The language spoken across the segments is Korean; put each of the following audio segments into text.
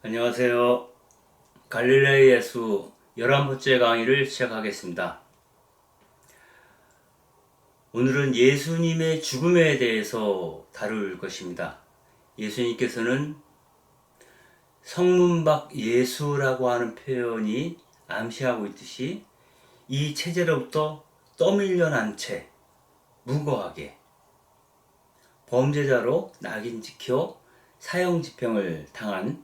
안녕하세요. 갈릴레이 예수 11번째 강의를 시작하겠습니다. 오늘은 예수님의 죽음에 대해서 다룰 것입니다. 예수님께서는 성문 밖 예수라고 하는 표현이 암시하고 있듯이 이 체제로부터 떠밀려난 채 무고하게 범죄자로 낙인 찍혀 사형집행을 당한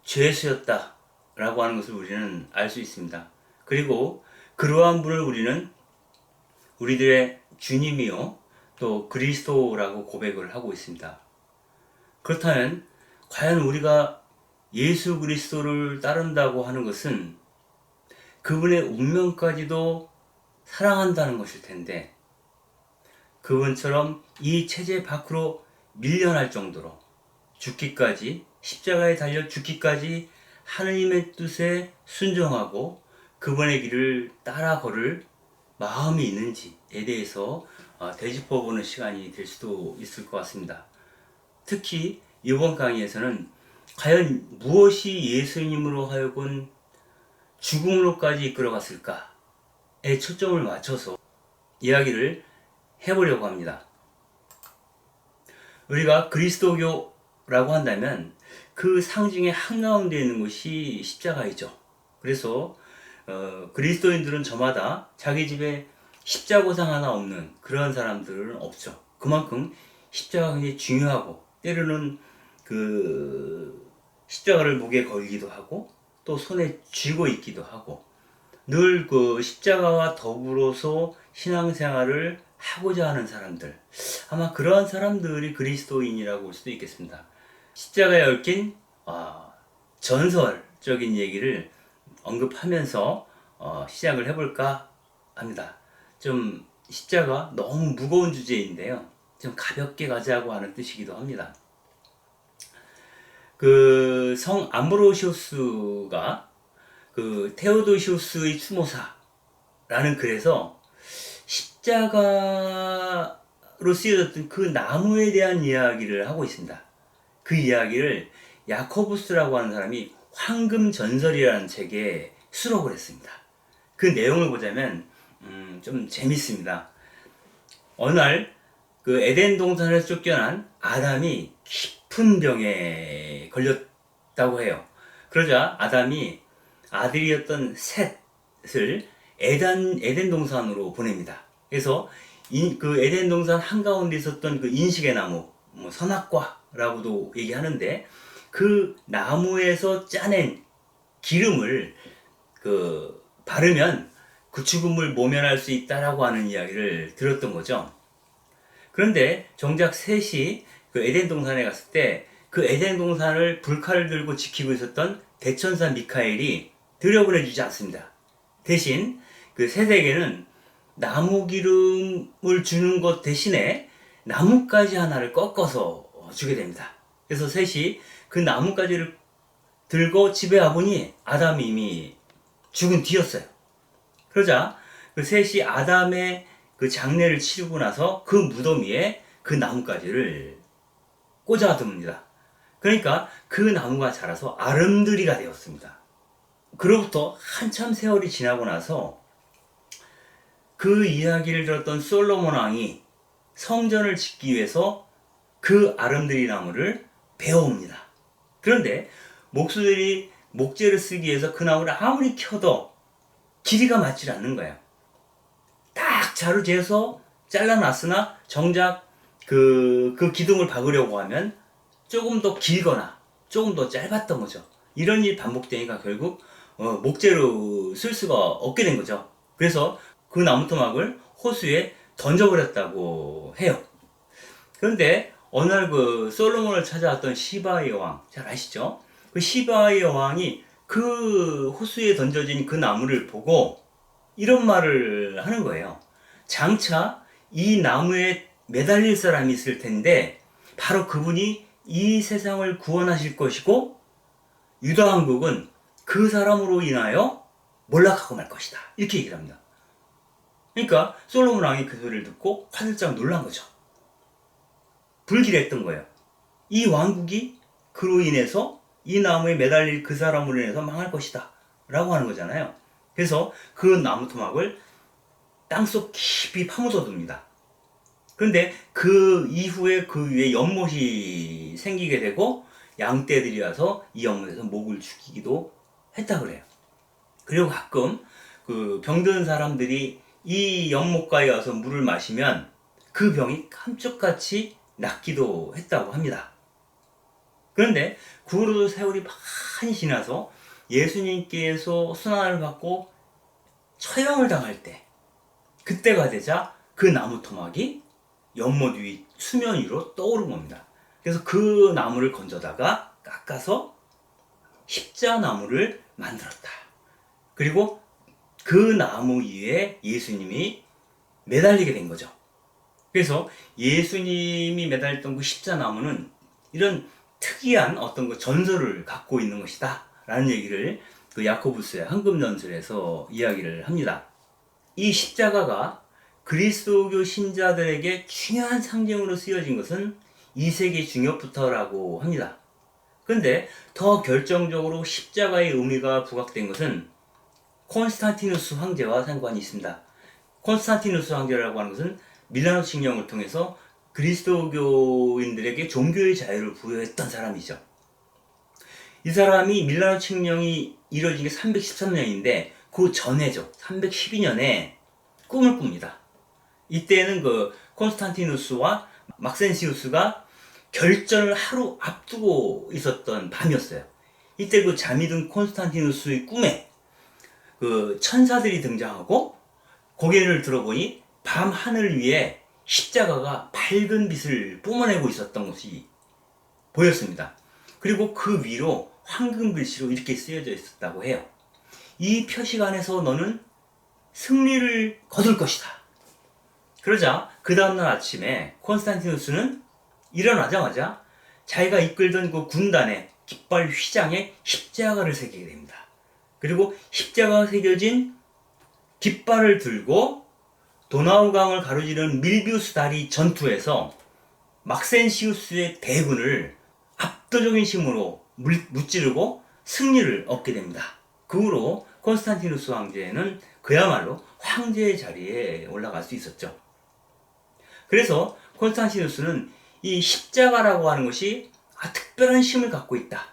죄수였다 라고 하는 것을 우리는 알 수 있습니다. 그리고 그러한 분을 우리는 우리들의 주님이요 또 그리스도라고 고백을 하고 있습니다. 그렇다면 과연 우리가 예수 그리스도를 따른다고 하는 것은 그분의 운명까지도 사랑한다는 것일 텐데, 그분처럼 이 체제 밖으로 밀려날 정도로 죽기까지, 십자가에 달려 죽기까지 하느님의 뜻에 순종하고 그분의 길을 따라 걸을 마음이 있는지에 대해서 되짚어보는 시간이 될 수도 있을 것 같습니다. 특히 이번 강의에서는 과연 무엇이 예수님으로 하여금 죽음으로까지 이끌어갔을까에 초점을 맞춰서 이야기를 해보려고 합니다. 우리가 그리스도교라고 한다면 그 상징의 한가운데 있는 것이 십자가이죠. 그래서 그리스도인들은 저마다 자기 집에 십자고상 하나 없는 그런 사람들은 없죠. 그만큼 십자가가 굉장히 중요하고, 때로는 그 십자가를 목에 걸기도 하고 또 손에 쥐고 있기도 하고, 늘 그 십자가와 더불어서 신앙생활을 하고자 하는 사람들, 아마 그러한 사람들이 그리스도인이라고 볼 수도 있겠습니다. 십자가에 얽힌 전설적인 얘기를 언급하면서 시작을 해볼까 합니다. 좀 십자가 너무 무거운 주제인데요, 좀 가볍게 가자고 하는 뜻이기도 합니다. 그 성 암브로시우스가 그 테오도시우스의 추모사라는 글에서 십자가로 쓰여졌던 그 나무에 대한 이야기를 하고 있습니다. 그 이야기를 야코부스라고 하는 사람이 황금전설이라는 책에 수록을 했습니다. 그 내용을 보자면 좀 재밌습니다. 어느 날 그 에덴 동산에서 쫓겨난 아담이 깊은 병에 걸렸다고 해요. 그러자 아담이 아들이었던 셋을 에덴 동산으로 보냅니다. 그래서 그 에덴 동산 한가운데 있었던 그 인식의 나무, 선악과라고도 얘기하는데, 그 나무에서 짜낸 기름을 바르면 그 죽음을 모면할 수 있다라고 하는 이야기를 들었던 거죠. 그런데 정작 셋이 그 에덴 동산에 갔을 때 그 에덴 동산을 불칼을 들고 지키고 있었던 대천사 미카엘이 들여보내주지 않습니다. 대신 그 셋에게는 나무 기름을 주는 것 대신에 나뭇가지 하나를 꺾어서 주게 됩니다. 그래서 셋이 그 나뭇가지를 들고 집에 와보니 아담이 이미 죽은 뒤였어요. 그러자 그 셋이 아담의 그 장례를 치르고 나서 그 무덤 위에 그 나뭇가지를 꽂아둡니다. 그러니까 그 나무가 자라서 아름드리가 되었습니다. 그로부터 한참 세월이 지나고 나서 그 이야기를 들었던 솔로몬 왕이 성전을 짓기 위해서 그 아름드리 나무를 베어옵니다. 그런데 목수들이 목재를 쓰기 위해서 그 나무를 아무리 켜도 길이가 맞질 않는 거예요. 딱 자루 재서 잘라놨으나 정작 그 기둥을 박으려고 하면 조금 더 길거나 조금 더 짧았던 거죠. 이런 일이 반복되니까 결국 목재로 쓸 수가 없게 된 거죠. 그래서 그 나무 토막을 호수에 던져버렸다고 해요. 그런데 어느 날 그 솔로몬을 찾아왔던 시바의 왕, 잘 아시죠? 그 시바의 왕이 그 호수에 던져진 그 나무를 보고 이런 말을 하는 거예요. 장차 이 나무에 매달릴 사람이 있을 텐데 바로 그분이 이 세상을 구원하실 것이고 유다 왕국은 그 사람으로 인하여 몰락하고 말 것이다, 이렇게 얘기를 합니다. 그러니까 솔로몬 왕이 그 소리를 듣고 화들짝 놀란 거죠. 불길했던 거예요. 이 왕국이 그로 인해서 이 나무에 매달릴 그 사람으로 인해서 망할 것이다 라고 하는 거잖아요. 그래서 그 나무 토막을 땅속 깊이 파묻어둡니다. 그런데 그 이후에 그 위에 연못이 생기게 되고 양떼들이 와서 이 연못에서 목을 죽이기도 했다 그래요. 그리고 가끔 그 병든 사람들이 이 연못가에 와서 물을 마시면 그 병이 깜짝같이 낫기도 했다고 합니다. 그런데 그 후로도 세월이 많이 지나서 예수님께서 순환을 받고 처형을 당할 때, 그때가 되자 그 나무 토막이 연못 위 수면 위로 떠오른 겁니다. 그래서 그 나무를 건져다가 깎아서 십자나무를 만들었다. 그리고 그 나무 위에 예수님이 매달리게 된 거죠. 그래서 예수님이 매달렸던 그 십자나무는 이런 특이한 어떤 그 전설을 갖고 있는 것이다 라는 얘기를 그 야코부스의 황금전설에서 이야기를 합니다. 이 십자가가 그리스도교 신자들에게 중요한 상징으로 쓰여진 것은 2세기 중엽부터라고 합니다. 그런데 더 결정적으로 십자가의 의미가 부각된 것은 콘스탄티누스 황제와 상관이 있습니다. 콘스탄티누스 황제라고 하는 것은 밀라노 칙령을 통해서 그리스도교인들에게 종교의 자유를 부여했던 사람이죠. 이 사람이 밀라노 칙령이 이뤄진 게 313년인데 그 전에죠. 312년에 꿈을 꿉니다. 이때는 그 콘스탄티누스와 막센시우스가 결전을 하루 앞두고 있었던 밤이었어요. 이때 그 잠이 든 콘스탄티누스의 꿈에 그 천사들이 등장하고 고개를 들어보니 밤 하늘 위에 십자가가 밝은 빛을 뿜어내고 있었던 것이 보였습니다. 그리고 그 위로 황금 글씨로 이렇게 쓰여져 있었다고 해요. 이 표식 안에서 너는 승리를 거둘 것이다. 그러자 그 다음날 아침에 콘스탄티누스는 일어나자마자 자기가 이끌던 그 군단의 깃발 휘장에 십자가를 새기게 됩니다. 그리고 십자가가 새겨진 깃발을 들고 도나우강을 가로지르는 밀비우스 다리 전투에서 막센시우스의 대군을 압도적인 힘으로 무찌르고 승리를 얻게 됩니다. 그 후로 콘스탄티누스 황제는 그야말로 황제의 자리에 올라갈 수 있었죠. 그래서 콘스탄티누스는 이 십자가라고 하는 것이 특별한 힘을 갖고 있다.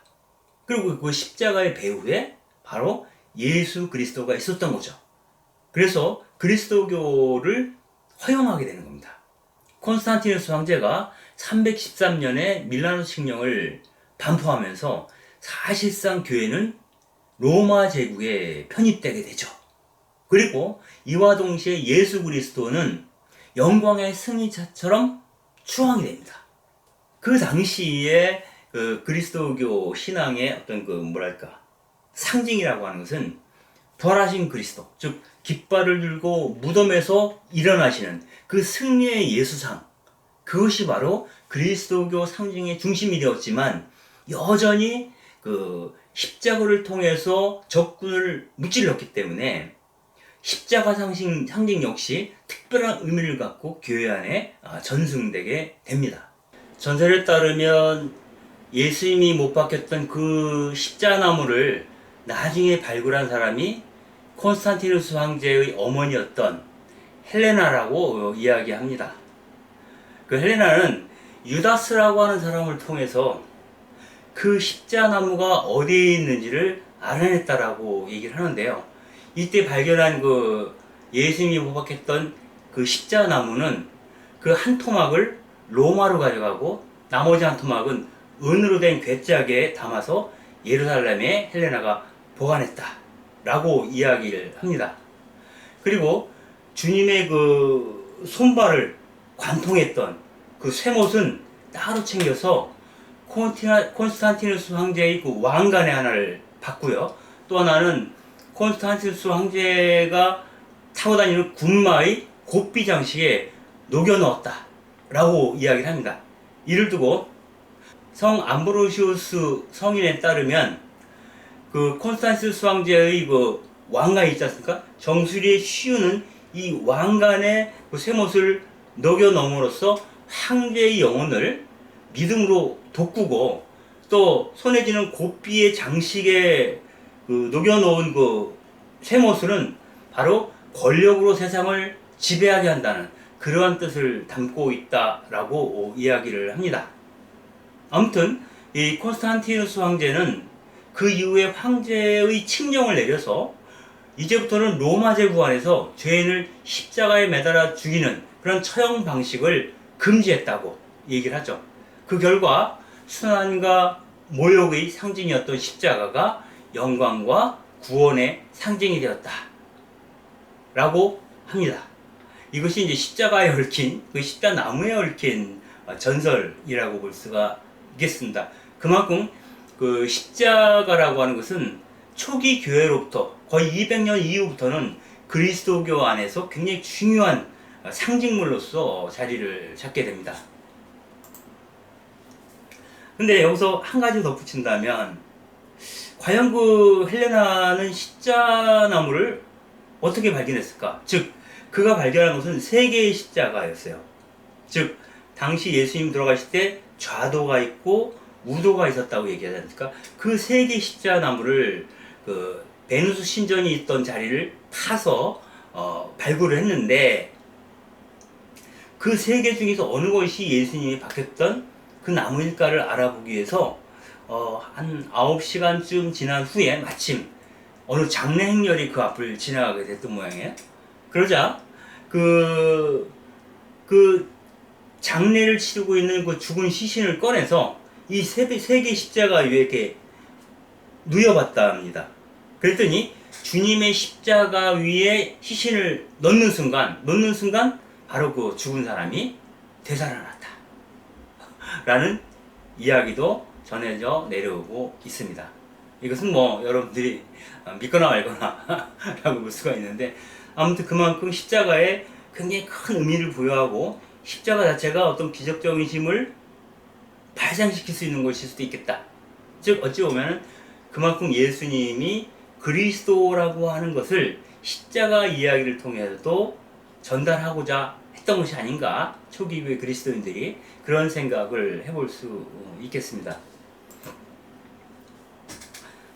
그리고 그 십자가의 배후에 바로 예수 그리스도가 있었던 거죠. 그래서 그리스도교를 허용하게 되는 겁니다. 콘스탄티누스 황제가 313년에 밀라노 칙령을 반포하면서 사실상 교회는 로마 제국에 편입되게 되죠. 그리고 이와 동시에 예수 그리스도는 영광의 승리자처럼 추앙이 됩니다. 그 당시에 그 그리스도교 신앙의 어떤 그 뭐랄까 상징이라고 하는 것은 부활하신 그리스도, 즉 깃발을 들고 무덤에서 일어나시는 그 승리의 예수상, 그것이 바로 그리스도교 상징의 중심이 되었지만 여전히 그 십자가를 통해서 적군을 무찔렀기 때문에 십자가 상징 역시 특별한 의미를 갖고 교회 안에 전승되게 됩니다. 전설에 따르면 예수님이 못 박혔던 그 십자나무를 나중에 발굴한 사람이 콘스탄티누스 황제의 어머니였던 헬레나라고 이야기합니다. 그 헬레나는 유다스라고 하는 사람을 통해서 그 십자나무가 어디에 있는지를 알아냈다라고 얘기를 하는데요. 이때 발견한 그 예수님이 못 박혔던 그 십자나무는 그 한 토막을 로마로 가져가고 나머지 한 토막은 은으로 된 괴짝에 담아서 예루살렘에 헬레나가 보관했다라고 이야기를 합니다. 그리고 주님의 그 손발을 관통했던 그 쇠못은 따로 챙겨서 콘스탄티누스 황제의 그 왕관에 하나를 받고요. 또 하나는 콘스탄티누스 황제가 타고 다니는 군마의 고삐 장식에 녹여 넣었다라고 이야기를 합니다. 이를 두고 성 암브로시우스 성인에 따르면 그 콘스탄티누스 황제의 그 왕관이 있지 않습니까? 정수리에 씌우는 이 왕관에 그 쇠못을 녹여 넣음으로써 황제의 영혼을 믿음으로 돋구고 또 손에 쥐는 고삐의 장식에 그 녹여놓은 그 쇠못은 바로 권력으로 세상을 지배하게 한다는 그러한 뜻을 담고 있다라고 이야기를 합니다. 아무튼 이 콘스탄티누스 황제는 그 이후에 황제의 칙령을 내려서 이제부터는 로마 제국 안에서 죄인을 십자가에 매달아 죽이는 그런 처형 방식을 금지했다고 얘기를 하죠. 그 결과 순환과 모욕의 상징이었던 십자가가 영광과 구원의 상징이 되었다 라고 합니다. 이것이 이제 십자가에 얽힌, 그 십자나무에 얽힌 전설이라고 볼 수가 있겠습니다. 그만큼 그 십자가라고 하는 것은 초기 교회로부터 거의 200년 이후부터는 그리스도교 안에서 굉장히 중요한 상징물로서 자리를 잡게 됩니다. 근데 여기서 한 가지 덧붙인다면, 과연 그 헬레나는 십자나무를 어떻게 발견했을까? 즉, 그가 발견한 것은 세 개의 십자가였어요. 즉, 당시 예수님 돌아가실 때 좌도가 있고 우도가 있었다고 얘기하지 않습니까? 그 세 개의 십자나무를 그 베누스 신전이 있던 자리를 타서 발굴을 했는데, 그 세 개 중에서 어느 것이 예수님이 박혔던 그 나무일까를 알아보기 위해서 한 9시간쯤 지난 후에 마침 어느 장례 행렬이 그 앞을 지나가게 됐던 모양이에요. 그러자 그 장례를 치르고 있는 그 죽은 시신을 꺼내서 이 세 개의 십자가 위에 이렇게 누워봤다 합니다. 그랬더니 주님의 십자가 위에 시신을 넣는 순간 바로 그 죽은 사람이 되살아났다 라는 이야기도 전해져 내려오고 있습니다. 이것은 뭐 여러분들이 믿거나 말거나 라고 볼 수가 있는데, 아무튼 그만큼 십자가에 굉장히 큰 의미를 부여하고 십자가 자체가 어떤 기적적인 힘을 발산시킬 수 있는 것일 수도 있겠다. 즉 어찌 보면 그만큼 예수님이 그리스도라고 하는 것을 십자가 이야기를 통해서도 전달하고자 했던 것이 아닌가, 초기의 그리스도인들이 그런 생각을 해볼 수 있겠습니다.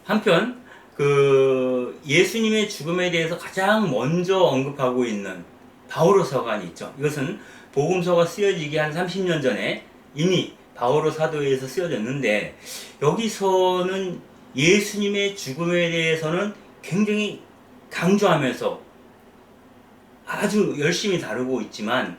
한편 그 예수님의 죽음에 대해서 가장 먼저 언급하고 있는 바오로 서간이 있죠. 이것은 복음서가 쓰여지기 한 30년 전에 이미 바오로 사도에 의해서 쓰여졌는데, 여기서는 예수님의 죽음에 대해서는 굉장히 강조하면서 아주 열심히 다루고 있지만,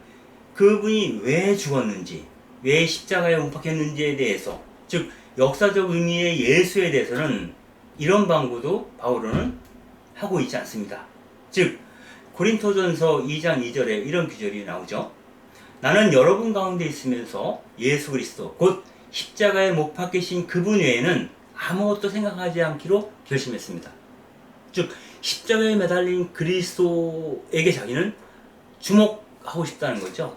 그분이 왜 죽었는지, 왜 십자가에 못 박혔는지에 대해서, 즉 역사적 의미의 예수에 대해서는 이런 방구도 바오로는 하고 있지 않습니다. 즉 고린토전서 2장 2절에 이런 구절이 나오죠. 나는 여러분 가운데 있으면서 예수 그리스도 곧 십자가에 못 박히신 그분 외에는 아무것도 생각하지 않기로 결심했습니다. 즉 십자가에 매달린 그리스도에게 자기는 주목하고 싶다는 거죠.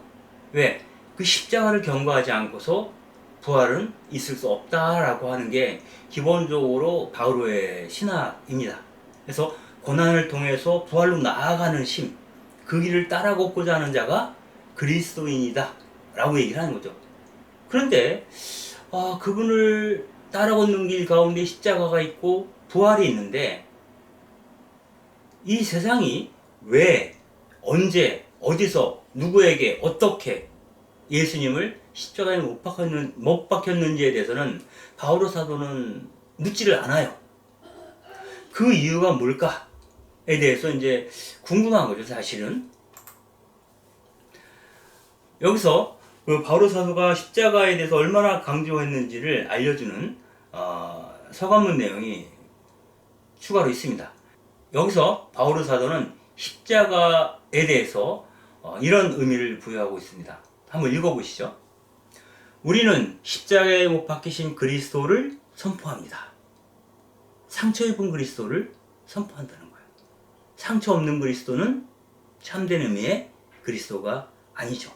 왜? 그 십자가를 경거하지 않고서 부활은 있을 수 없다라고 하는 게 기본적으로 바오로의 신학입니다. 그래서 고난을 통해서 부활로 나아가는 심, 그 길을 따라 걷고자 하는 자가 그리스도인이다 라고 얘기를 하는 거죠. 그런데 그분을 따라 걷는 길 가운데 십자가가 있고 부활이 있는데, 이 세상이 왜, 언제, 어디서, 누구에게, 어떻게 예수님을 십자가에 못 박혔는지에 대해서는 바오로 사도는 묻지를 않아요. 그 이유가 뭘까에 대해서 이제 궁금한 거죠, 사실은. 여기서 그 바오로 사도가 십자가에 대해서 얼마나 강조했는지를 알려주는 서간문 내용이 추가로 있습니다. 여기서 바오로 사도는 십자가에 대해서 이런 의미를 부여하고 있습니다. 한번 읽어보시죠. 우리는 십자가에 못 박히신 그리스도를 선포합니다. 상처 입은 그리스도를 선포한다는 거예요. 상처 없는 그리스도는 참된 의미의 그리스도가 아니죠.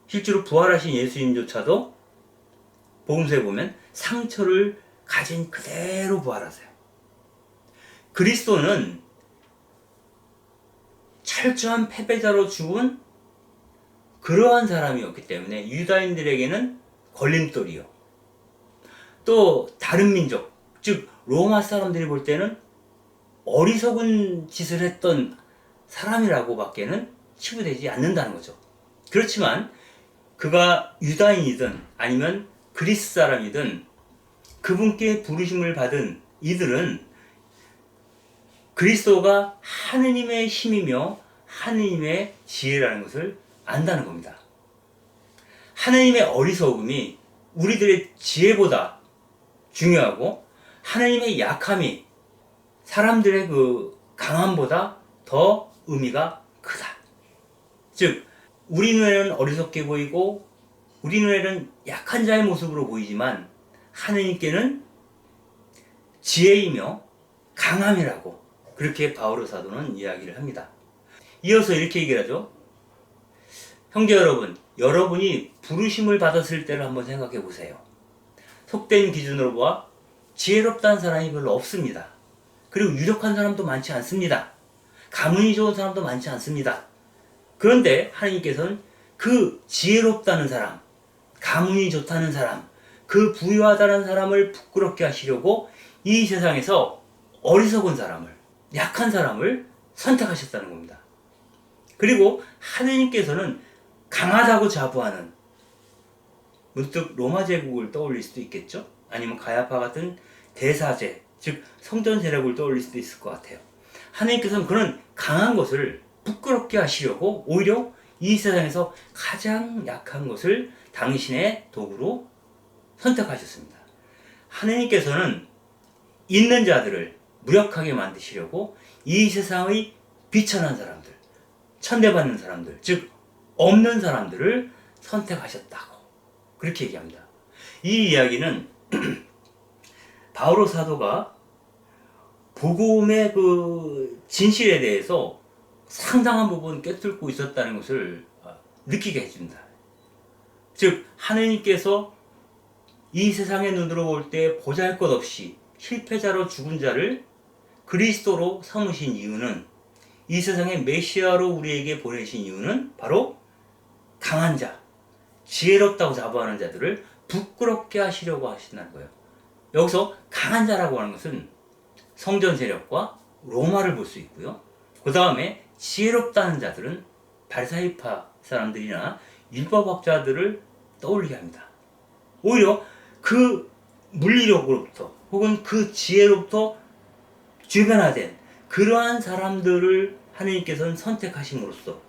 실제로 부활하신 예수님조차도 복음서에 보면 상처를 가진 그대로 부활하세요. 그리스도는 철저한 패배자로 죽은 그러한 사람이었기 때문에 유다인들에게는 걸림돌이요, 또 다른 민족, 즉 로마 사람들이 볼 때는 어리석은 짓을 했던 사람이라고 밖에는 치부되지 않는다는 거죠. 그렇지만 그가 유다인이든 아니면 그리스 사람이든 그분께 부르심을 받은 이들은 그리스도가 하느님의 힘이며 하느님의 지혜라는 것을 안다는 겁니다. 하느님의 어리석음이 우리들의 지혜보다 중요하고 하느님의 약함이 사람들의 그 강함보다 더 의미가 크다. 즉 우리 눈에는 어리석게 보이고 우리 눈에는 약한 자의 모습으로 보이지만 하느님께는 지혜이며 강함이라고 그렇게 바오로 사도는 이야기를 합니다. 이어서 이렇게 얘기를 하죠. 형제 여러분, 여러분이 부르심을 받았을 때를 한번 생각해 보세요. 속된 기준으로 보아 지혜롭다는 사람이 별로 없습니다. 그리고 유력한 사람도 많지 않습니다. 가문이 좋은 사람도 많지 않습니다. 그런데 하나님께서는 그 지혜롭다는 사람, 가문이 좋다는 사람, 그 부유하다는 사람을 부끄럽게 하시려고 이 세상에서 어리석은 사람을, 약한 사람을 선택하셨다는 겁니다. 그리고 하느님께서는 강하다고 자부하는, 문득 로마 제국을 떠올릴 수도 있겠죠? 아니면 가야파 같은 대사제, 즉 성전 세력을 떠올릴 수도 있을 것 같아요. 하느님께서는 그런 강한 것을 부끄럽게 하시려고 오히려 이 세상에서 가장 약한 것을 당신의 도구로 선택하셨습니다. 하느님께서는 있는 자들을 무력하게 만드시려고 이 세상의 비천한 사람들, 천대받는 사람들, 즉 없는 사람들을 선택하셨다고 그렇게 얘기합니다. 이 이야기는 바오로 사도가 복음의 그 진실에 대해서 상당한 부분 꿰뚫고 있었다는 것을 느끼게 해줍니다. 즉 하느님께서 이 세상의 눈으로 볼 때 보잘것없이 실패자로 죽은 자를 그리스도로 삼으신 이유는, 이 세상의 메시아로 우리에게 보내신 이유는 바로 강한 자, 지혜롭다고 자부하는 자들을 부끄럽게 하시려고 하신다는 거예요. 여기서 강한 자라고 하는 것은 성전 세력과 로마를 볼 수 있고요. 그 다음에 지혜롭다는 자들은 바리사이파 사람들이나 율법학자들을 떠올리게 합니다. 오히려 그 물리력으로부터 혹은 그 지혜로부터 주변화된 그러한 사람들을 하느님께서는 선택하심으로써,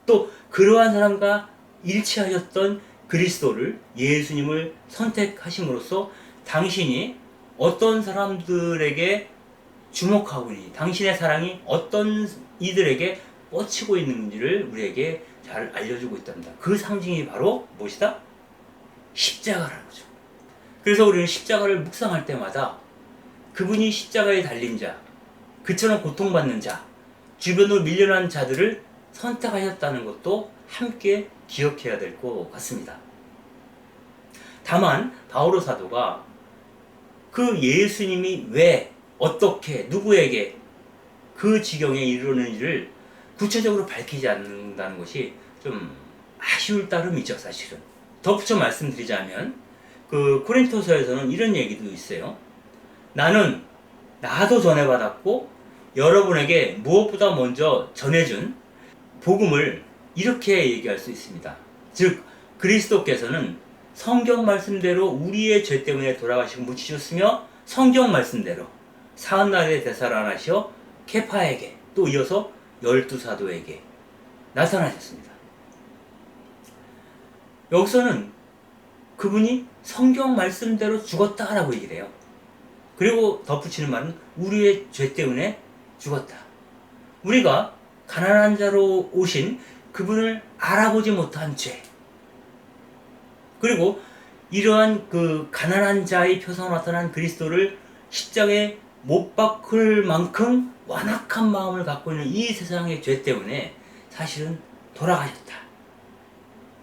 또 그러한 사람과 일치하셨던 그리스도를, 예수님을 선택하심으로써 당신이 어떤 사람들에게 주목하고 있는지, 당신의 사랑이 어떤 이들에게 뻗치고 있는지를 우리에게 잘 알려주고 있답니다. 그 상징이 바로 무엇이다? 십자가라는 거죠. 그래서 우리는 십자가를 묵상할 때마다 그분이 십자가에 달린 자, 그처럼 고통받는 자, 주변으로 밀려난 자들을 선택하셨다는 것도 함께 기억해야 될 것 같습니다. 다만 바오로 사도가 그 예수님이 왜, 어떻게, 누구에게 그 지경에 이르렀는지를 구체적으로 밝히지 않는다는 것이 좀 아쉬울 따름이죠, 사실은. 덧붙여 말씀드리자면 그 고린토서에서는 이런 얘기도 있어요. 나도 전해받았고 여러분에게 무엇보다 먼저 전해준 복음을 이렇게 얘기할 수 있습니다. 즉 그리스도께서는 성경 말씀대로 우리의 죄 때문에 돌아가시고 묻히셨으며, 성경 말씀대로 사흔날에 되살아나시어 케파에게, 또 이어서 12사도에게 나타나셨습니다. 여기서는 그분이 성경 말씀대로 죽었다라고 얘기를 해요. 그리고 덧붙이는 말은 우리의 죄 때문에 죽었다. 우리가 가난한 자로 오신 그분을 알아보지 못한 죄, 그리고 이러한 그 가난한 자의 표상으로 나타난 그리스도를 십자가에 못 박을 만큼 완악한 마음을 갖고 있는 이 세상의 죄 때문에 사실은 돌아가셨다.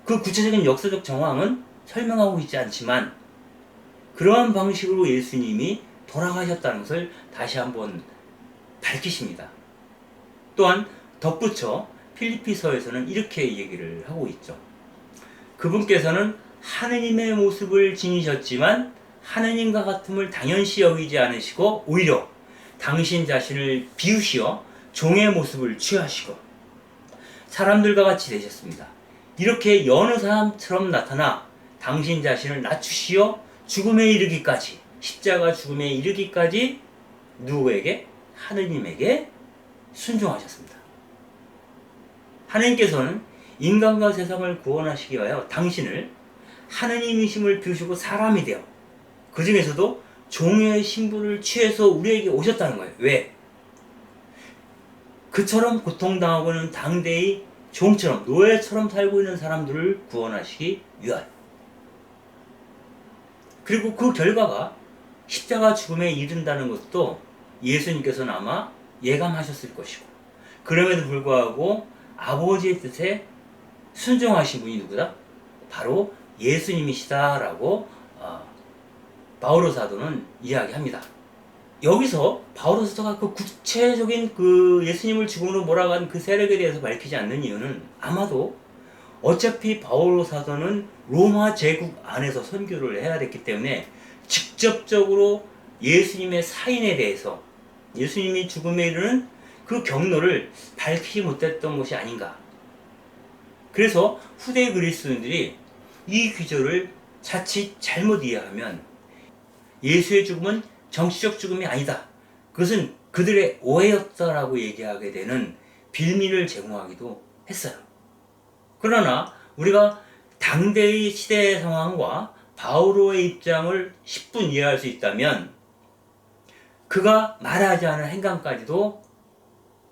그 구체적인 역사적 정황은 설명하고 있지 않지만 그러한 방식으로 예수님이 돌아가셨다는 것을 다시 한번 밝히십니다. 또한 덧붙여 필리피서에서는 이렇게 얘기를 하고 있죠. 그분께서는 하느님의 모습을 지니셨지만 하느님과 같음을 당연시 여기지 않으시고 오히려 당신 자신을 비우시어 종의 모습을 취하시고 사람들과 같이 되셨습니다. 이렇게 여느 사람처럼 나타나 당신 자신을 낮추시어 죽음에 이르기까지, 십자가 죽음에 이르기까지 누구에게? 하느님에게 순종하셨습니다. 하느님께서는 인간과 세상을 구원하시기 위하여 당신을 하느님이심을 비우시고 사람이 되어 그 중에서도 종의 신분을 취해서 우리에게 오셨다는 거예요. 왜? 그처럼 고통당하고는 당대의 종처럼 노예처럼 살고 있는 사람들을 구원하시기 위하여. 그리고 그 결과가 십자가 죽음에 이른다는 것도 예수님께서는 아마 예감하셨을 것이고, 그럼에도 불구하고 아버지의 뜻에 순종하신 분이 누구다? 바로 예수님이시다라고 바오로 사도는 이야기합니다. 여기서 바오로 사도가 그 구체적인 그 예수님을 죽음으로 몰아간 그 세력에 대해서 밝히지 않는 이유는 아마도 어차피 바오로 사도는 로마 제국 안에서 선교를 해야 됐기 때문에 직접적으로 예수님의 사인에 대해서, 예수님이 죽음에 이르는 그 경로를 밝히지 못했던 것이 아닌가. 그래서 후대 그리스도인들이 이 귀절을 자칫 잘못 이해하면 예수의 죽음은 정치적 죽음이 아니다, 그것은 그들의 오해였다라고 얘기하게 되는 빌미를 제공하기도 했어요. 그러나 우리가 당대의 시대의 상황과 바오로의 입장을 10분 이해할 수 있다면 그가 말하지 않은 행간까지도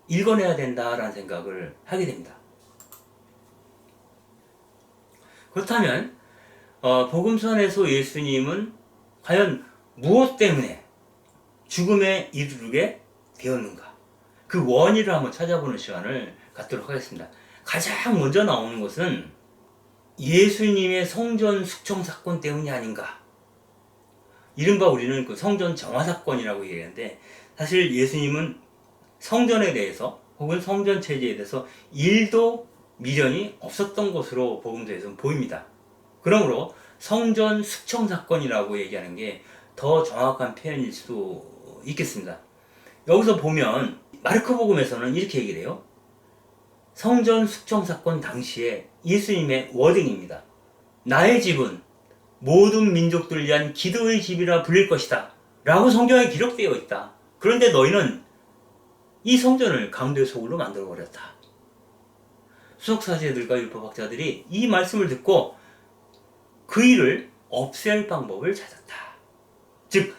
읽어내야 된다라는 생각을 하게 됩니다. 그렇다면 복음서에서 예수님은 과연 무엇 때문에 죽음에 이르게 되었는가? 그 원인을 한번 찾아보는 시간을 갖도록 하겠습니다. 가장 먼저 나오는 것은 예수님의 성전 숙청 사건 때문이 아닌가. 이른바 우리는 그 성전 정화 사건이라고 얘기하는데, 사실 예수님은 성전에 대해서 혹은 성전 체제에 대해서 일도 미련이 없었던 것으로 복음서에서는 보입니다. 그러므로 성전 숙청 사건이라고 얘기하는 게 더 정확한 표현일 수도 있겠습니다. 여기서 보면 마르코 복음에서는 이렇게 얘기를 해요. 성전 숙청 사건 당시에 예수님의 워딩입니다. 나의 집은 모든 민족들을 위한 기도의 집이라 불릴 것이다 라고 성경에 기록되어 있다. 그런데 너희는 이 성전을 강도의 소굴로 만들어버렸다. 수석사제들과 율법학자들이 이 말씀을 듣고 그 일을 없앨 방법을 찾았다. 즉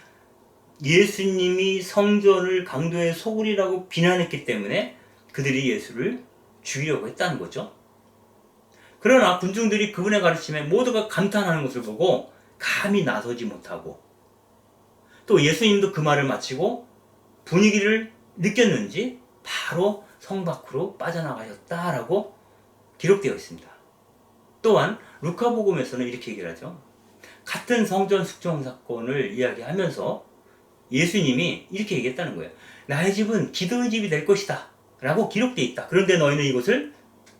예수님이 성전을 강도의 소굴이라고 비난했기 때문에 그들이 예수를 죽이려고 했다는 거죠. 그러나 군중들이 그분의 가르침에 모두가 감탄하는 것을 보고 감히 나서지 못하고, 또 예수님도 그 말을 마치고 분위기를 느꼈는지 바로 성 밖으로 빠져나가셨다라고 기록되어 있습니다. 또한 루카복음에서는 이렇게 얘기를 하죠. 같은 성전 숙청 사건을 이야기하면서 예수님이 이렇게 얘기했다는 거예요. 나의 집은 기도의 집이 될 것이다 라고 기록되어 있다. 그런데 너희는 이것을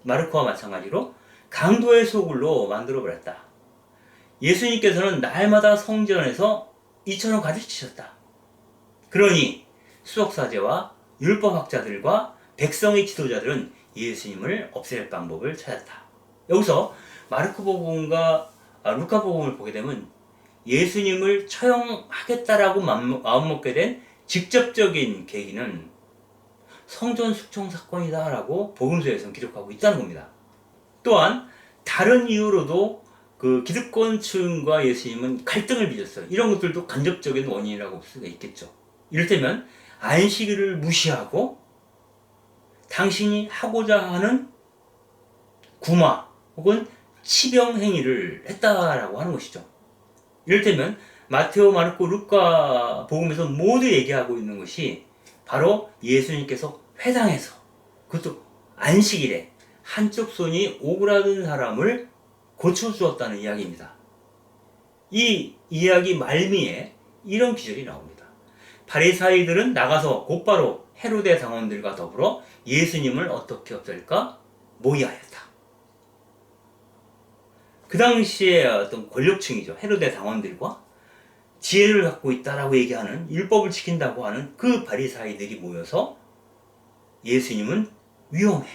마르코와 마찬가지로 강도의 소굴로 만들어버렸다. 예수님께서는 날마다 성전에서 이처럼 가르치셨다. 그러니 수석사제와 율법학자들과 백성의 지도자들은 예수님을 없앨 방법을 찾았다. 여기서 마르코복음과 루카복음을 보게 되면 예수님을 처형하겠다라고 마음먹게 된 직접적인 계기는 성전 숙청 사건이다라고 복음서에서는 기록하고 있다는 겁니다. 또한 다른 이유로도 그 기득권층과 예수님은 갈등을 빚었어요. 이런 것들도 간접적인 원인이라고 볼 수가 있겠죠. 이를테면 안식일을 무시하고 당신이 하고자 하는 구마 혹은 치병 행위를 했다라고 하는 것이죠. 이를테면 마테오, 마르코, 루카 복음에서 모두 얘기하고 있는 것이 바로 예수님께서 회당에서, 그것도 안식일에 한쪽 손이 오그라든 사람을 고쳐주었다는 이야기입니다. 이 이야기 말미에 이런 기절이 나옵니다. 바리사이들은 나가서 곧바로 헤로데 당원들과 더불어 예수님을 어떻게 없앨까 모의하였다. 그 당시에 어떤 권력층이죠. 헤로데 당원들과 지혜를 갖고 있다라고 얘기하는, 율법을 지킨다고 하는 그 바리사이들이 모여서 예수님은 위험해,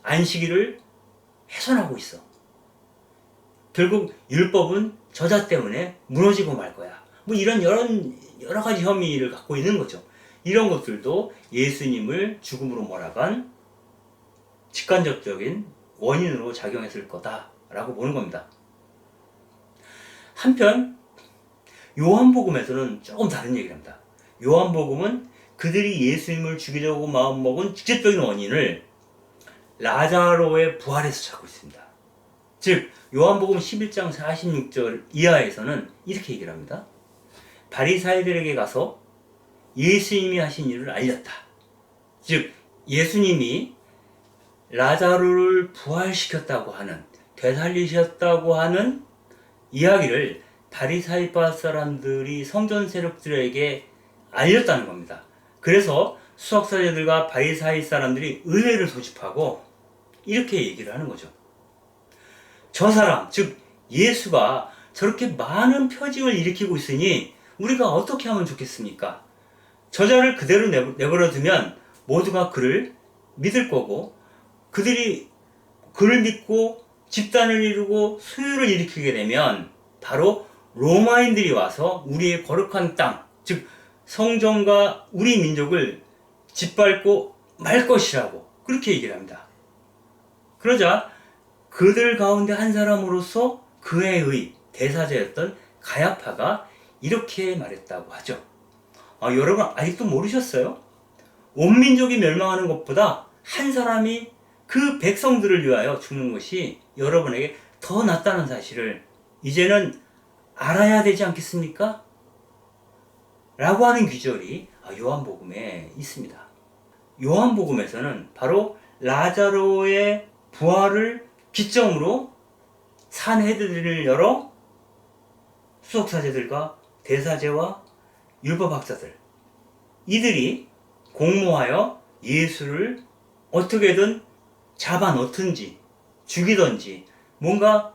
안식일을 훼손하고 있어, 결국 율법은 저자 때문에 무너지고 말 거야, 뭐 이런 여러 가지 혐의를 갖고 있는 거죠. 이런 것들도 예수님을 죽음으로 몰아간 직간접적인 원인으로 작용했을 거다라고 보는 겁니다. 한편 요한복음에서는 조금 다른 얘기를 합니다. 요한복음은 그들이 예수님을 죽이려고 마음먹은 직접적인 원인을 라자로의 부활에서 찾고 있습니다. 즉 요한복음 11장 46절 이하에서는 이렇게 얘기를 합니다. 바리사이들에게 가서 예수님이 하신 일을 알렸다. 즉 예수님이 라자로를 부활시켰다고 하는, 되살리셨다고 하는 이야기를 바리사이파 사람들이 성전 세력들에게 알렸다는 겁니다. 그래서 수석사제들과 바리사이 사람들이 의회를 소집하고 이렇게 얘기를 하는 거죠. 저 사람, 즉 예수가 저렇게 많은 표징을 일으키고 있으니 우리가 어떻게 하면 좋겠습니까? 저자를 그대로 내버려 두면 모두가 그를 믿을 거고, 그들이 그를 믿고 집단을 이루고 소유를 일으키게 되면 바로 로마인들이 와서 우리의 거룩한 땅, 즉 성전과 우리 민족을 짓밟고 말 것이라고 그렇게 얘기를 합니다. 그러자 그들 가운데 한 사람으로서 그 해의 대사자였던 가야파가 이렇게 말했다고 하죠. 여러분 아직도 모르셨어요? 온 민족이 멸망하는 것보다 한 사람이 그 백성들을 위하여 죽는 것이 여러분에게 더 낫다는 사실을 이제는 알아야 되지 않겠습니까? 라고 하는 귀절이 요한복음에 있습니다. 요한복음에서는 바로 라자로의 부활을 기점으로 산헤드린을 열어 수석사제들과 대사제와 율법학자들, 이들이 공모하여 예수를 어떻게든 잡아넣든지 죽이든지 뭔가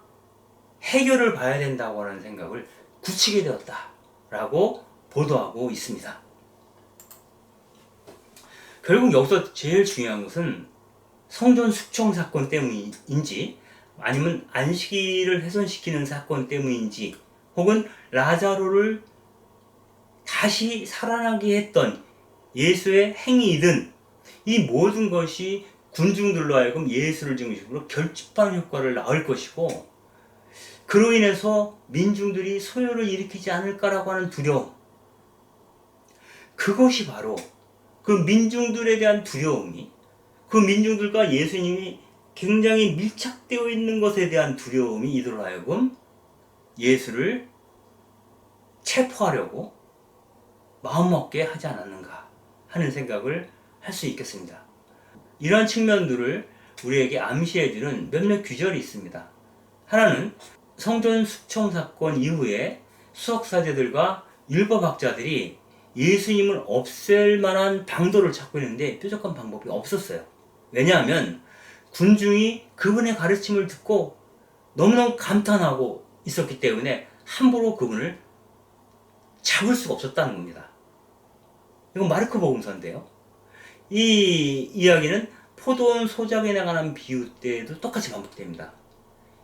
해결을 봐야 된다고 하는 생각을 굳히게 되었다라고 보도하고 있습니다. 결국 여기서 제일 중요한 것은 성전 숙청 사건 때문인지, 아니면 안식일을 훼손시키는 사건 때문인지, 혹은 라자로를 다시 살아나게 했던 예수의 행위이든, 이 모든 것이 군중들로 하여금 예수를 중심으로 결집하는 효과를 낳을 것이고, 그로 인해서 민중들이 소요를 일으키지 않을까라고 하는 두려움, 그것이 바로 그 민중들에 대한 두려움이, 그 민중들과 예수님이 굉장히 밀착되어 있는 것에 대한 두려움이 이들로 하여금 예수를 체포하려고 마음먹게 하지 않았는가 하는 생각을 할 수 있겠습니다. 이러한 측면들을 우리에게 암시해주는 몇몇 규절이 있습니다. 하나는 성전 숙청 사건 이후에 수석사제들과 율법학자들이 예수님을 없앨 만한 방도를 찾고 있는데 뾰족한 방법이 없었어요. 왜냐하면 군중이 그분의 가르침을 듣고 너무너무 감탄하고 있었기 때문에 함부로 그분을 잡을 수가 없었다는 겁니다. 이건 마르코 복음서인데요. 이 이야기는 포도원 소작에 관한 비유 때에도 똑같이 반복됩니다.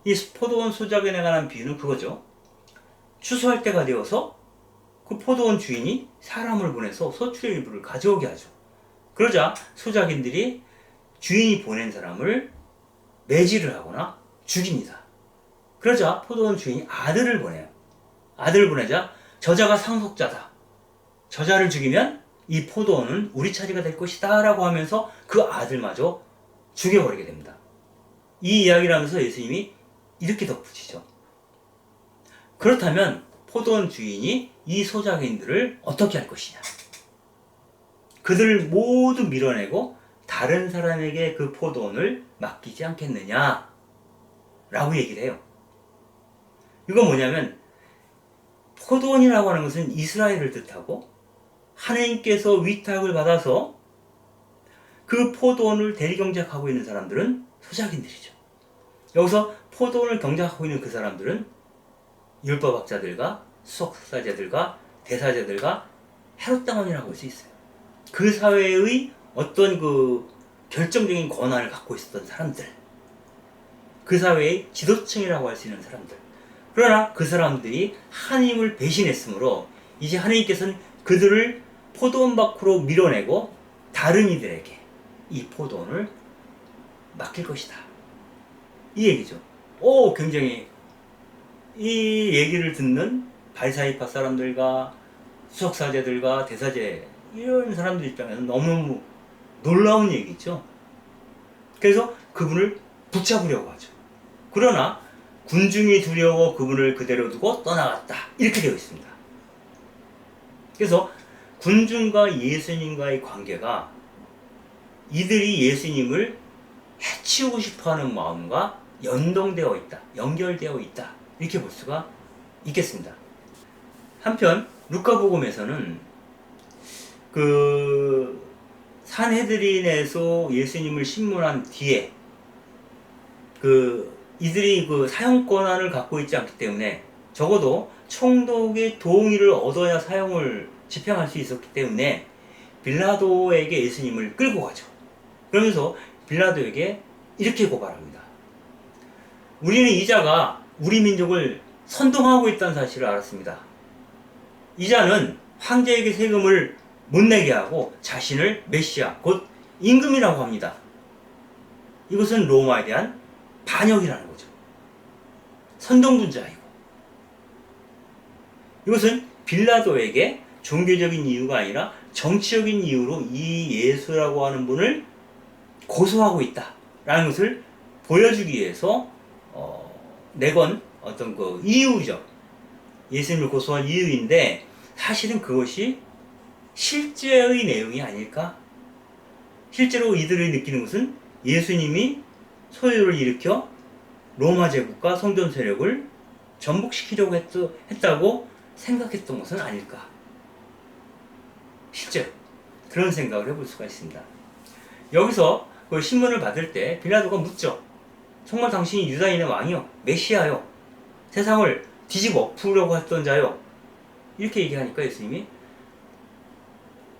이 포도원 소작에 관한 비유는 그거죠. 추수할 때가 되어서 그 포도원 주인이 사람을 보내서 소출의 일부를 가져오게 하죠. 그러자 소작인들이 주인이 보낸 사람을 매질을 하거나 죽입니다. 그러자 포도원 주인이 아들을 보내요. 아들을 보내자 저자가 상속자다, 저자를 죽이면 이 포도원은 우리 차지가 될 것이다 라고 하면서 그 아들마저 죽여버리게 됩니다. 이 이야기를 하면서 예수님이 이렇게 덧붙이죠. 그렇다면 포도원 주인이 이 소작인들을 어떻게 할 것이냐, 그들을 모두 밀어내고 다른 사람에게 그 포도원을 맡기지 않겠느냐 라고 얘기를 해요. 이건 뭐냐면, 포도원이라고 하는 것은 이스라엘을 뜻하고 하나님께서 위탁을 받아서 그 포도원을 대리경작하고 있는 사람들은 소작인들이죠. 여기서 포도원을 경작하고 있는 그 사람들은 율법학자들과 수석사제들과 대사제들과 헤롯 당원이라고 볼 수 있어요. 그 사회의 어떤 그 결정적인 권한을 갖고 있었던 사람들, 그 사회의 지도층이라고 할 수 있는 사람들. 그러나 그 사람들이 하나님을 배신했으므로 이제 하나님께서는 그들을 포도원 밖으로 밀어내고 다른 이들에게 이 포도원을 맡길 것이다. 이 얘기죠. 굉장히 이 얘기를 듣는 바리사이파 사람들과 수석사제들과 대사제 이런 사람들 입장에서는 너무 놀라운 얘기죠. 그래서 그분을 붙잡으려고 하죠. 그러나 군중이 두려워 그분을 그대로 두고 떠나갔다. 이렇게 되어 있습니다. 그래서 군중과 예수님과의 관계가 이들이 예수님을 해치우고 싶어하는 마음과 연동되어 있다. 연결되어 있다. 이렇게 볼 수가 있겠습니다. 한편 루카복음에서는 그 산헤드린에서 예수님을 신문한 뒤에 이들이 그 사용 권한을 갖고 있지 않기 때문에 적어도 총독의 동의를 얻어야 사용을 집행할 수 있었기 때문에 빌라도에게 예수님을 끌고 가죠. 그러면서 빌라도에게 이렇게 고발합니다. 우리는 이 자가 우리 민족을 선동하고 있다는 사실을 알았습니다. 이 자는 황제에게 세금을 못 내게 하고 자신을 메시아, 곧 임금이라고 합니다. 이것은 로마에 대한 반역이라는 거죠. 선동분자이고, 이것은 빌라도에게 종교적인 이유가 아니라 정치적인 이유로 이 예수라고 하는 분을 고소하고 있다라는 것을 보여주기 위해서 내건 어떤 그 이유죠. 예수님을 고소한 이유인데 사실은 그것이 실제의 내용이 아닐까? 실제로 이들이 느끼는 것은 예수님이 소요를 일으켜 로마 제국과 성전 세력을 전복시키려고 했다고 생각했던 것은 아닐까? 실제 그런 생각을 해볼 수가 있습니다. 여기서 그 신문을 받을 때 빌라도가 묻죠. 정말 당신이 유다인의 왕이요? 메시아요? 세상을 뒤집어 엎으려고 했던 자요? 이렇게 얘기하니까 예수님이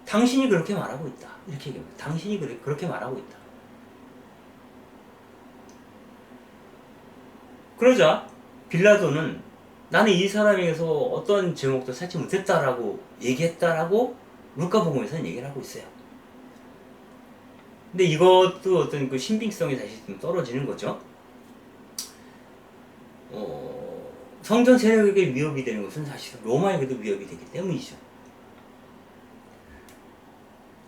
당신이 그렇게 말하고 있다. 이렇게 얘기합니다. 당신이 그렇게 말하고 있다. 그러자 빌라도는 나는 이 사람에게서 어떤 제목도 찾지 못했다라고 얘기했다라고 루카복음에서는 얘기를 하고 있어요. 근데 이것도 어떤 그 신빙성이 다시 좀 떨어지는 거죠. 성전 세력에게 위협이 되는 것은 사실 로마에게도 위협이 되기 때문이죠.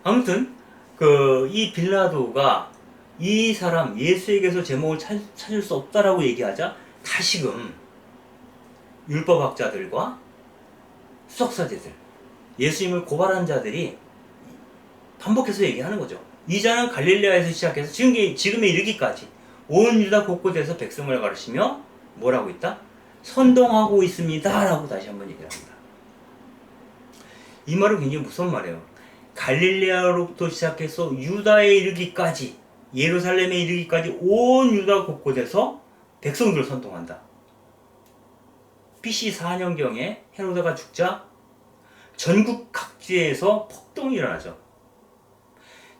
아무튼 이 빌라도가 이 사람 예수에게서 제목을 찾을 수 없다라고 얘기하자 다시금 율법학자들과 수석사제들, 예수님을 고발한 자들이 반복해서 얘기하는 거죠. 이 자는 갈릴레아에서 시작해서 지금에 이르기까지 온 유다 곳곳에서 백성을 가르치며 뭐라고 있다? 선동하고 있습니다 라고 다시 한번 얘기를 합니다. 이 말은 굉장히 무서운 말이에요. 갈릴레아로부터 시작해서 유다에 이르기까지, 예루살렘에 이르기까지 온 유다 곳곳에서 백성들을 선동한다. BC 4년경에 헤로다가 죽자 전국 각지에서 폭동이 일어나죠.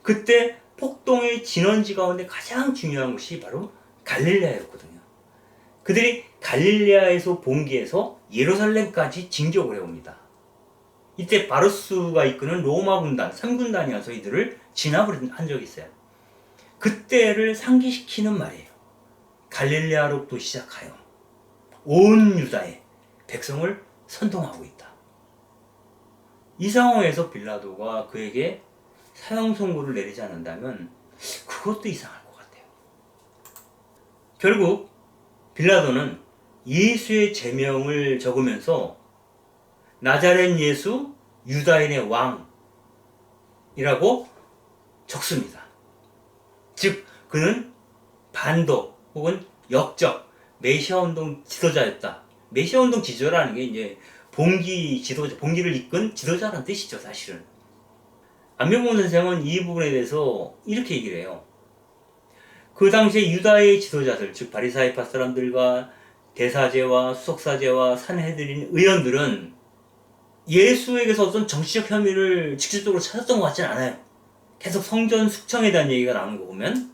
그때 폭동의 진원지 가운데 가장 중요한 곳이 바로 갈릴레아였거든요. 그들이 갈릴레아에서 봉기해서 예루살렘까지 진격을 해옵니다. 이때 바루스가 이끄는 로마 군단 3군단이 와서 이들을 진압을 한 적이 있어요. 그때를 상기시키는 말이에요. 갈릴레아로부터 시작하여 온 유다에 백성을 선동하고 있다. 이 상황에서 빌라도가 그에게 사형 선고를 내리지 않는다면 그것도 이상할 것 같아요. 결국 빌라도는 예수의 제명을 적으면서 나자렛 예수 유다인의 왕이라고 적습니다. 즉 그는 반도 혹은 역적 메시아운동 지도자였다. 메시아운동 지도자라는 게 이제 봉기를 이끈 지도자라는 뜻이죠, 사실은. 안병봉 선생은 이 부분에 대해서 이렇게 얘기를 해요. 그 당시에 유다의 지도자들, 즉 바리사이파 사람들과 대사제와 수석사제와 산헤드린 의원들은 예수에게서 어떤 정치적 혐의를 직접적으로 찾았던 것 같지는 않아요. 계속 성전 숙청에 대한 얘기가 나오는 거 보면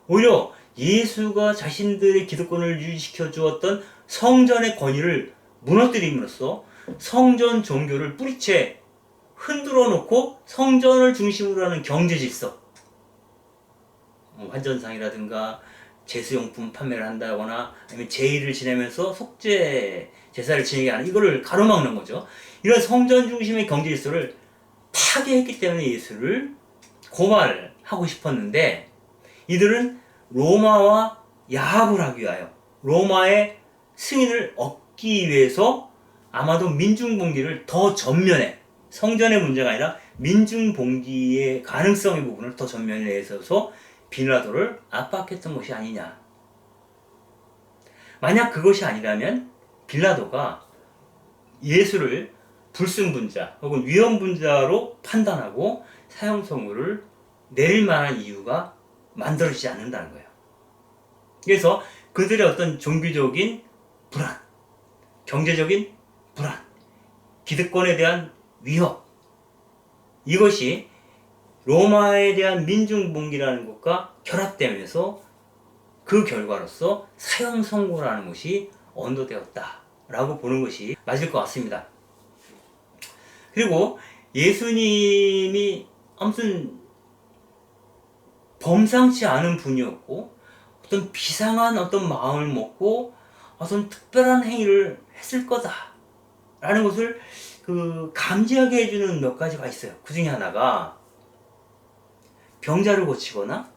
오히려 예수가 자신들의 기득권을 유지시켜 주었던 성전의 권위를 무너뜨림으로써 성전 종교를 뿌리채 흔들어 놓고 성전을 중심으로 하는 경제 질서, 환전상이라든가 제수용품 판매를 한다거나 아니면 제의를 지내면서 속죄 제사를 지내게 하는 이거를 가로막는 거죠. 이런 성전 중심의 경제 질서를 파괴했기 때문에 예수를 고발하고 싶었는데 이들은 로마와 야합을 하기 위하여 로마의 승인을 얻기 위해서 아마도 민중봉기를 더 전면에 성전의 문제가 아니라 민중봉기의 가능성의 부분을 더 전면에 내서서 빌라도를 압박했던 것이 아니냐. 만약 그것이 아니라면 빌라도가 예수를 불순분자 혹은 위헌분자로 판단하고 사형 선고를 내릴 만한 이유가 만들어지지 않는다는 거예요. 그래서 그들의 어떤 종교적인 불안, 경제적인 불안, 기득권에 대한 위협, 이것이 로마에 대한 민중봉기라는 것과 결합되면서 그 결과로서 사형 선고라는 것이 언도되었다라고 보는 것이 맞을 것 같습니다. 그리고 예수님이 아무튼 범상치 않은 분이었고 어떤 비상한 어떤 마음을 먹고 어떤 특별한 행위를 했을 거다라는 것을 감지하게 해주는 몇 가지가 있어요. 그 중에 하나가 병자를 고치거나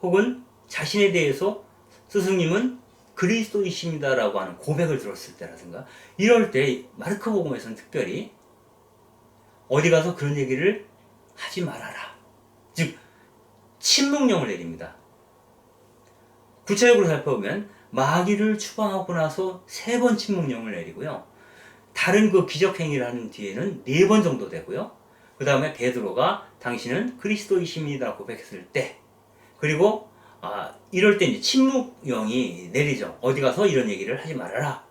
혹은 자신에 대해서 스승님은 그리스도이십니다라고 하는 고백을 들었을 때라든가 이럴 때 마르코복음에서는 특별히 어디 가서 그런 얘기를 하지 말아라. 즉 침묵령을 내립니다. 구체적으로 살펴보면 마귀를 추방하고 나서 3번 침묵령을 내리고요. 다른 그 기적 행위를 하는 뒤에는 4번 정도 되고요. 그 다음에 베드로가 당신은 그리스도이십니다 고백했을 때 그리고 이럴 때 이제 침묵령이 내리죠. 어디 가서 이런 얘기를 하지 말아라.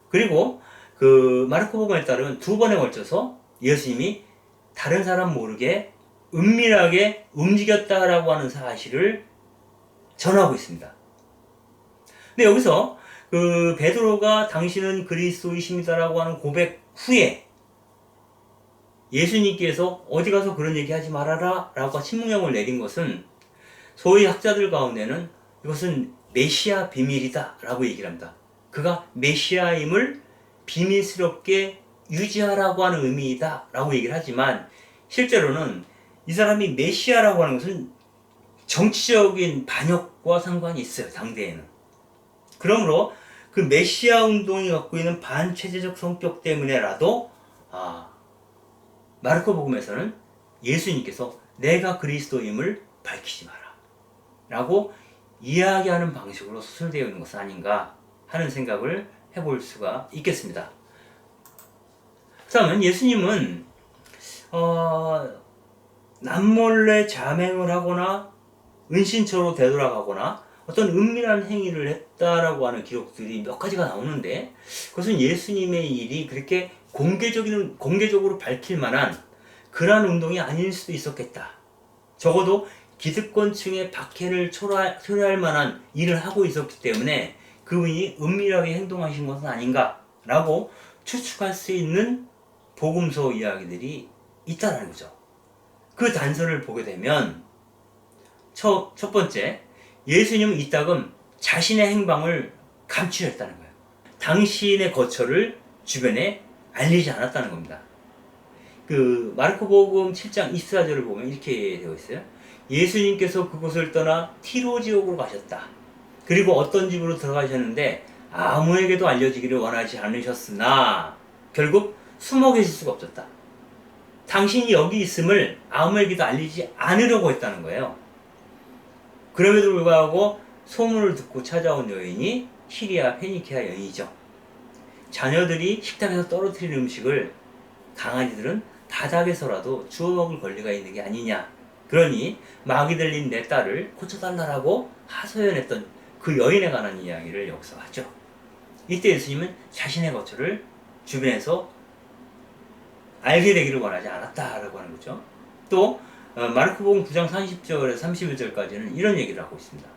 그리고 그 마르코복음에 따르면 2번에 걸쳐서 예수님이 다른 사람 모르게 은밀하게 움직였다라고 하는 사실을 전하고 있습니다. 근데 여기서 그 베드로가 당신은 그리스도이십니다라고 하는 고백 후에 예수님께서 어디 가서 그런 얘기 하지 말아라 라고 침묵령을 내린 것은 소위 학자들 가운데는 이것은 메시아 비밀이다 라고 얘기를 합니다. 그가 메시아임을 비밀스럽게 유지하라고 하는 의미이다 라고 얘기를 하지만 실제로는 이 사람이 메시아라고 하는 것은 정치적인 반역과 상관이 있어요. 당대에는. 그러므로 그 메시아 운동이 갖고 있는 반체제적 성격 때문에라도 마르코복음에서는 예수님께서 내가 그리스도임을 밝히지 마라 라고 이야기하는 방식으로 수술되어 있는 것은 아닌가 하는 생각을 해볼 수가 있겠습니다. 그렇다면 예수님은 남몰래 자맹을 하거나 은신처로 되돌아가거나 어떤 은밀한 행위를 했다라고 하는 기록들이 몇 가지가 나오는데 그것은 예수님의 일이 그렇게 공개적으로 밝힐 만한 그러한 운동이 아닐 수도 있었겠다. 적어도 기득권층의 박해를 초래할 만한 일을 하고 있었기 때문에 그분이 은밀하게 행동하신 것은 아닌가라고 추측할 수 있는 복음서 이야기들이 있다라는 거죠. 그 단서를 보게 되면 첫 번째, 예수님은 이따금 자신의 행방을 감추었다는 거예요. 당신의 거처를 주변에 알리지 않았다는 겁니다. 그 마르코복음 7장 24절을 보면 이렇게 되어 있어요. 예수님께서 그곳을 떠나 티로 지역으로 가셨다. 그리고 어떤 집으로 들어가셨는데 아무에게도 알려지기를 원하지 않으셨으나 결국 숨어 계실 수가 없었다. 당신이 여기 있음을 아무에게도 알리지 않으려고 했다는 거예요. 그럼에도 불구하고 소문을 듣고 찾아온 여인이 시리아 페니키아 여인이죠. 자녀들이 식탁에서 떨어뜨린 음식을 강아지들은 바닥에서라도 주워 먹을 권리가 있는 게 아니냐. 그러니 마귀 들린 내 딸을 고쳐달라고 하소연했던 그 여인에 관한 이야기를 여기서 하죠. 이때 예수님은 자신의 거처를 주변에서 알게 되기를 원하지 않았다라고 하는 거죠. 또 마르코복음 9장 30절에서 31절까지는 이런 얘기를 하고 있습니다.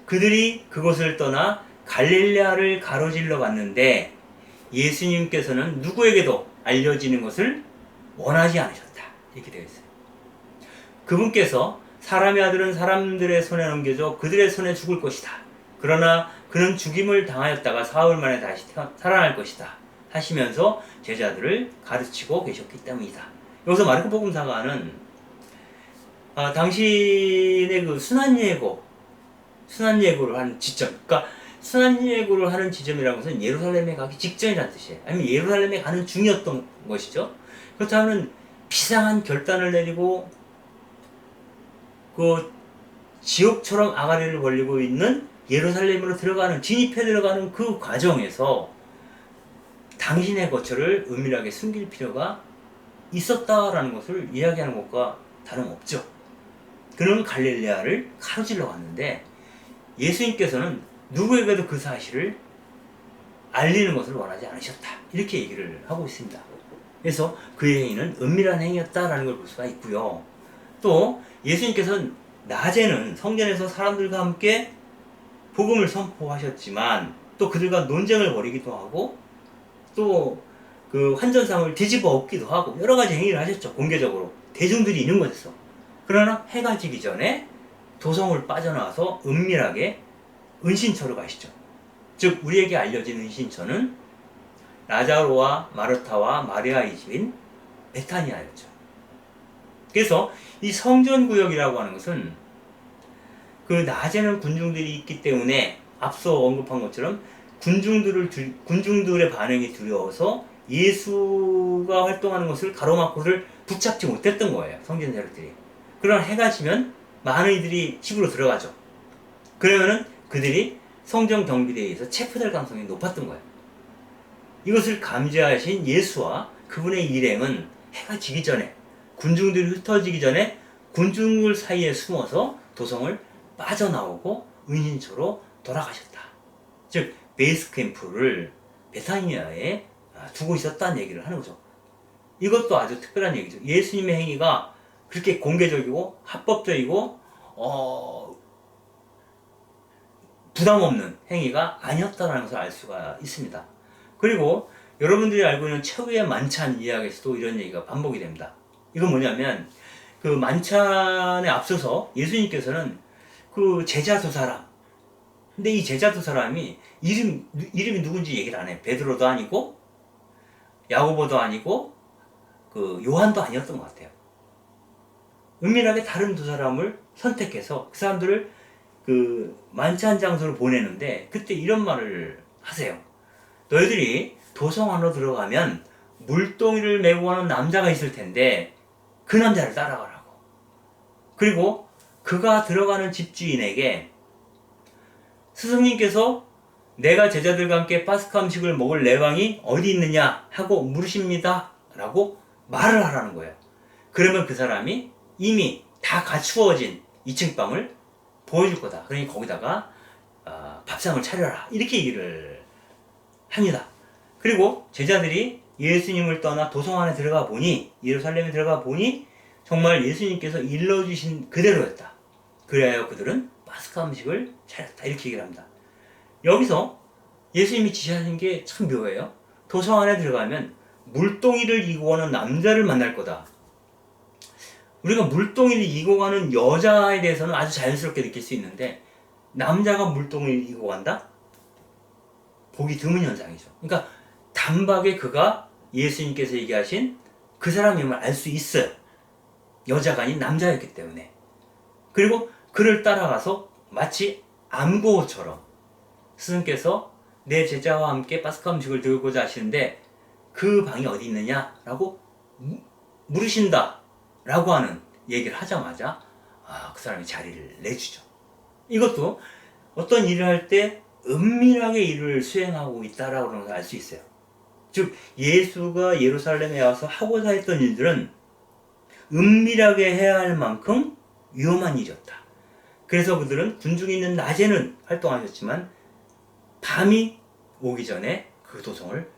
그들이 그곳을 떠나 갈릴레아를 가로질러 갔는데 예수님께서는 누구에게도 알려지는 것을 원하지 않으셨다. 이렇게 되어 있어요. 그분께서 사람의 아들은 사람들의 손에 넘겨져 그들의 손에 죽을 것이다. 그러나 그는 죽임을 당하였다가 사흘 만에 다시 살아날 것이다. 하시면서 제자들을 가르치고 계셨기 때문이다. 여기서 마르코 복음사가는 당신의 그 순환예고를 하는 지점, 그러니까 순환예고를 하는 지점이라는 것은 예루살렘에 가기 직전이라는 뜻이에요. 아니면 예루살렘에 가는 중이었던 것이죠. 그렇다면 비상한 결단을 내리고 그 지옥처럼 아가리를 벌리고 있는 예루살렘으로 진입해 들어가는 그 과정에서 당신의 거처를 은밀하게 숨길 필요가 있었다라는 것을 이야기하는 것과 다름없죠. 그는 갈릴레아를 가로질러 갔는데 예수님께서는 누구에게도 그 사실을 알리는 것을 원하지 않으셨다. 이렇게 얘기를 하고 있습니다. 그래서 그의 행위는 은밀한 행위였다라는 걸 볼 수가 있고요. 또 예수님께서는 낮에는 성전에서 사람들과 함께 복음을 선포하셨지만 또 그들과 논쟁을 벌이기도 하고 또 그 환전상을 뒤집어 엎기도 하고 여러 가지 행위를 하셨죠. 공개적으로 대중들이 있는 곳에서. 그러나 해가 지기 전에 도성을 빠져나와서 은밀하게 은신처로 가시죠. 즉 우리에게 알려진 은신처는 라자로와 마르타와 마리아의 집인 베타니아였죠. 그래서 이 성전구역이라고 하는 것은 그 낮에는 군중들이 있기 때문에 앞서 언급한 것처럼 군중들의 반응이 두려워서 예수가 활동하는 것을 가로막고를 붙잡지 못했던 거예요. 성전 세력들이. 그러나 해가 지면 많은 이들이 집으로 들어가죠. 그러면은 그들이 성전 경비대에 의해서 체포될 가능성이 높았던 거예요. 이것을 감지하신 예수와 그분의 일행은 해가 지기 전에 군중들이 흩어지기 전에 군중들 사이에 숨어서 도성을 빠져나오고 은신처로 돌아가셨다. 즉 베이스 캠프를 베타니아에 두고 있었다는 얘기를 하는 거죠. 이것도 아주 특별한 얘기죠. 예수님의 행위가 그렇게 공개적이고 합법적이고 부담 없는 행위가 아니었다는 것을 알 수가 있습니다. 그리고 여러분들이 알고 있는 최후의 만찬 이야기에서도 이런 얘기가 반복이 됩니다. 이건 뭐냐면 그 만찬에 앞서서 예수님께서는 그 제자 두 사람, 근데 이 제자 두 사람이 이름이 누군지 얘기를 안 해요. 베드로도 아니고 야고보도 아니고 그 요한도 아니었던 것 같아요. 은밀하게 다른 두 사람을 선택해서 그 사람들을 그 만찬 장소로 보내는데 그때 이런 말을 하세요. 너희들이 도성 안으로 들어가면 물동이를 메고 가는 남자가 있을 텐데 그 남자를 따라가라고. 그리고 그가 들어가는 집주인에게 스승님께서 내가 제자들과 함께 파스카 음식을 먹을 내왕이 어디 있느냐 하고 물으십니다 라고 말을 하라는 거예요. 그러면 그 사람이 이미 다 갖추어진 2층 방을 보여줄 거다. 그러니 거기다가 밥상을 차려라. 이렇게 얘기를 합니다. 그리고 제자들이 예수님을 떠나 도성 안에 들어가 보니 예루살렘에 들어가 보니 정말 예수님께서 일러주신 그대로였다. 그래야 그들은 파스카 음식을 차렸다. 이렇게 얘기를 합니다. 여기서 예수님이 지시하신 게 참 묘해요. 도성 안에 들어가면 물동이를 이고 가는 남자를 만날 거다. 우리가 물동이를 이고 가는 여자에 대해서는 아주 자연스럽게 느낄 수 있는데 남자가 물동이를 이고 간다? 보기 드문 현상이죠. 그러니까 단박에 그가 예수님께서 얘기하신 그 사람임을 알 수 있어요. 여자가 아닌 남자였기 때문에. 그리고 그를 따라가서 마치 암고처럼 스승께서 내 제자와 함께 파스카 음식을 들고자 하시는데 그 방이 어디 있느냐라고 물으신다 라고 하는 얘기를 하자마자 그 사람이 자리를 내주죠. 이것도 어떤 일을 할 때 은밀하게 일을 수행하고 있다라고 하는 것을 알 수 있어요. 즉 예수가 예루살렘에 와서 하고자 했던 일들은 은밀하게 해야 할 만큼 위험한 일이었다. 그래서 그들은 군중이 있는 낮에는 활동하셨지만 밤이 오기 전에 그 도성을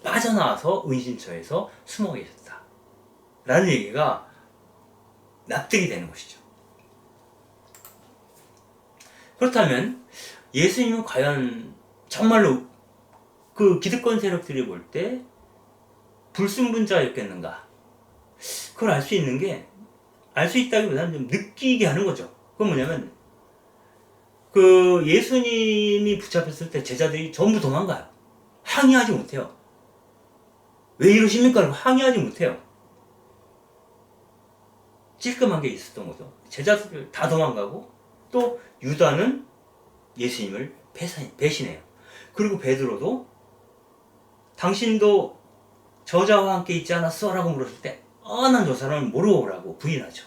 빠져나와서 은신처에서 숨어 계셨다 라는 얘기가 납득이 되는 것이죠. 그렇다면 예수님은 과연 정말로 그 기득권 세력들이 볼 때 불순분자였겠는가? 그걸 알 수 있는 게, 알 수 있다기보다는 좀 느끼게 하는 거죠. 그건 뭐냐면, 그 예수님이 붙잡혔을 때 제자들이 전부 도망가요. 항의하지 못해요. 왜 이러십니까? 항의하지 못해요. 찔끔한 게 있었던 거죠. 제자들 다 도망가고, 또 유다는 예수님을 배신해요. 그리고 베드로도 당신도 저자와 함께 있지 않았어? 라고 물었을 때 난 저 사람을 모르고라고 부인하죠.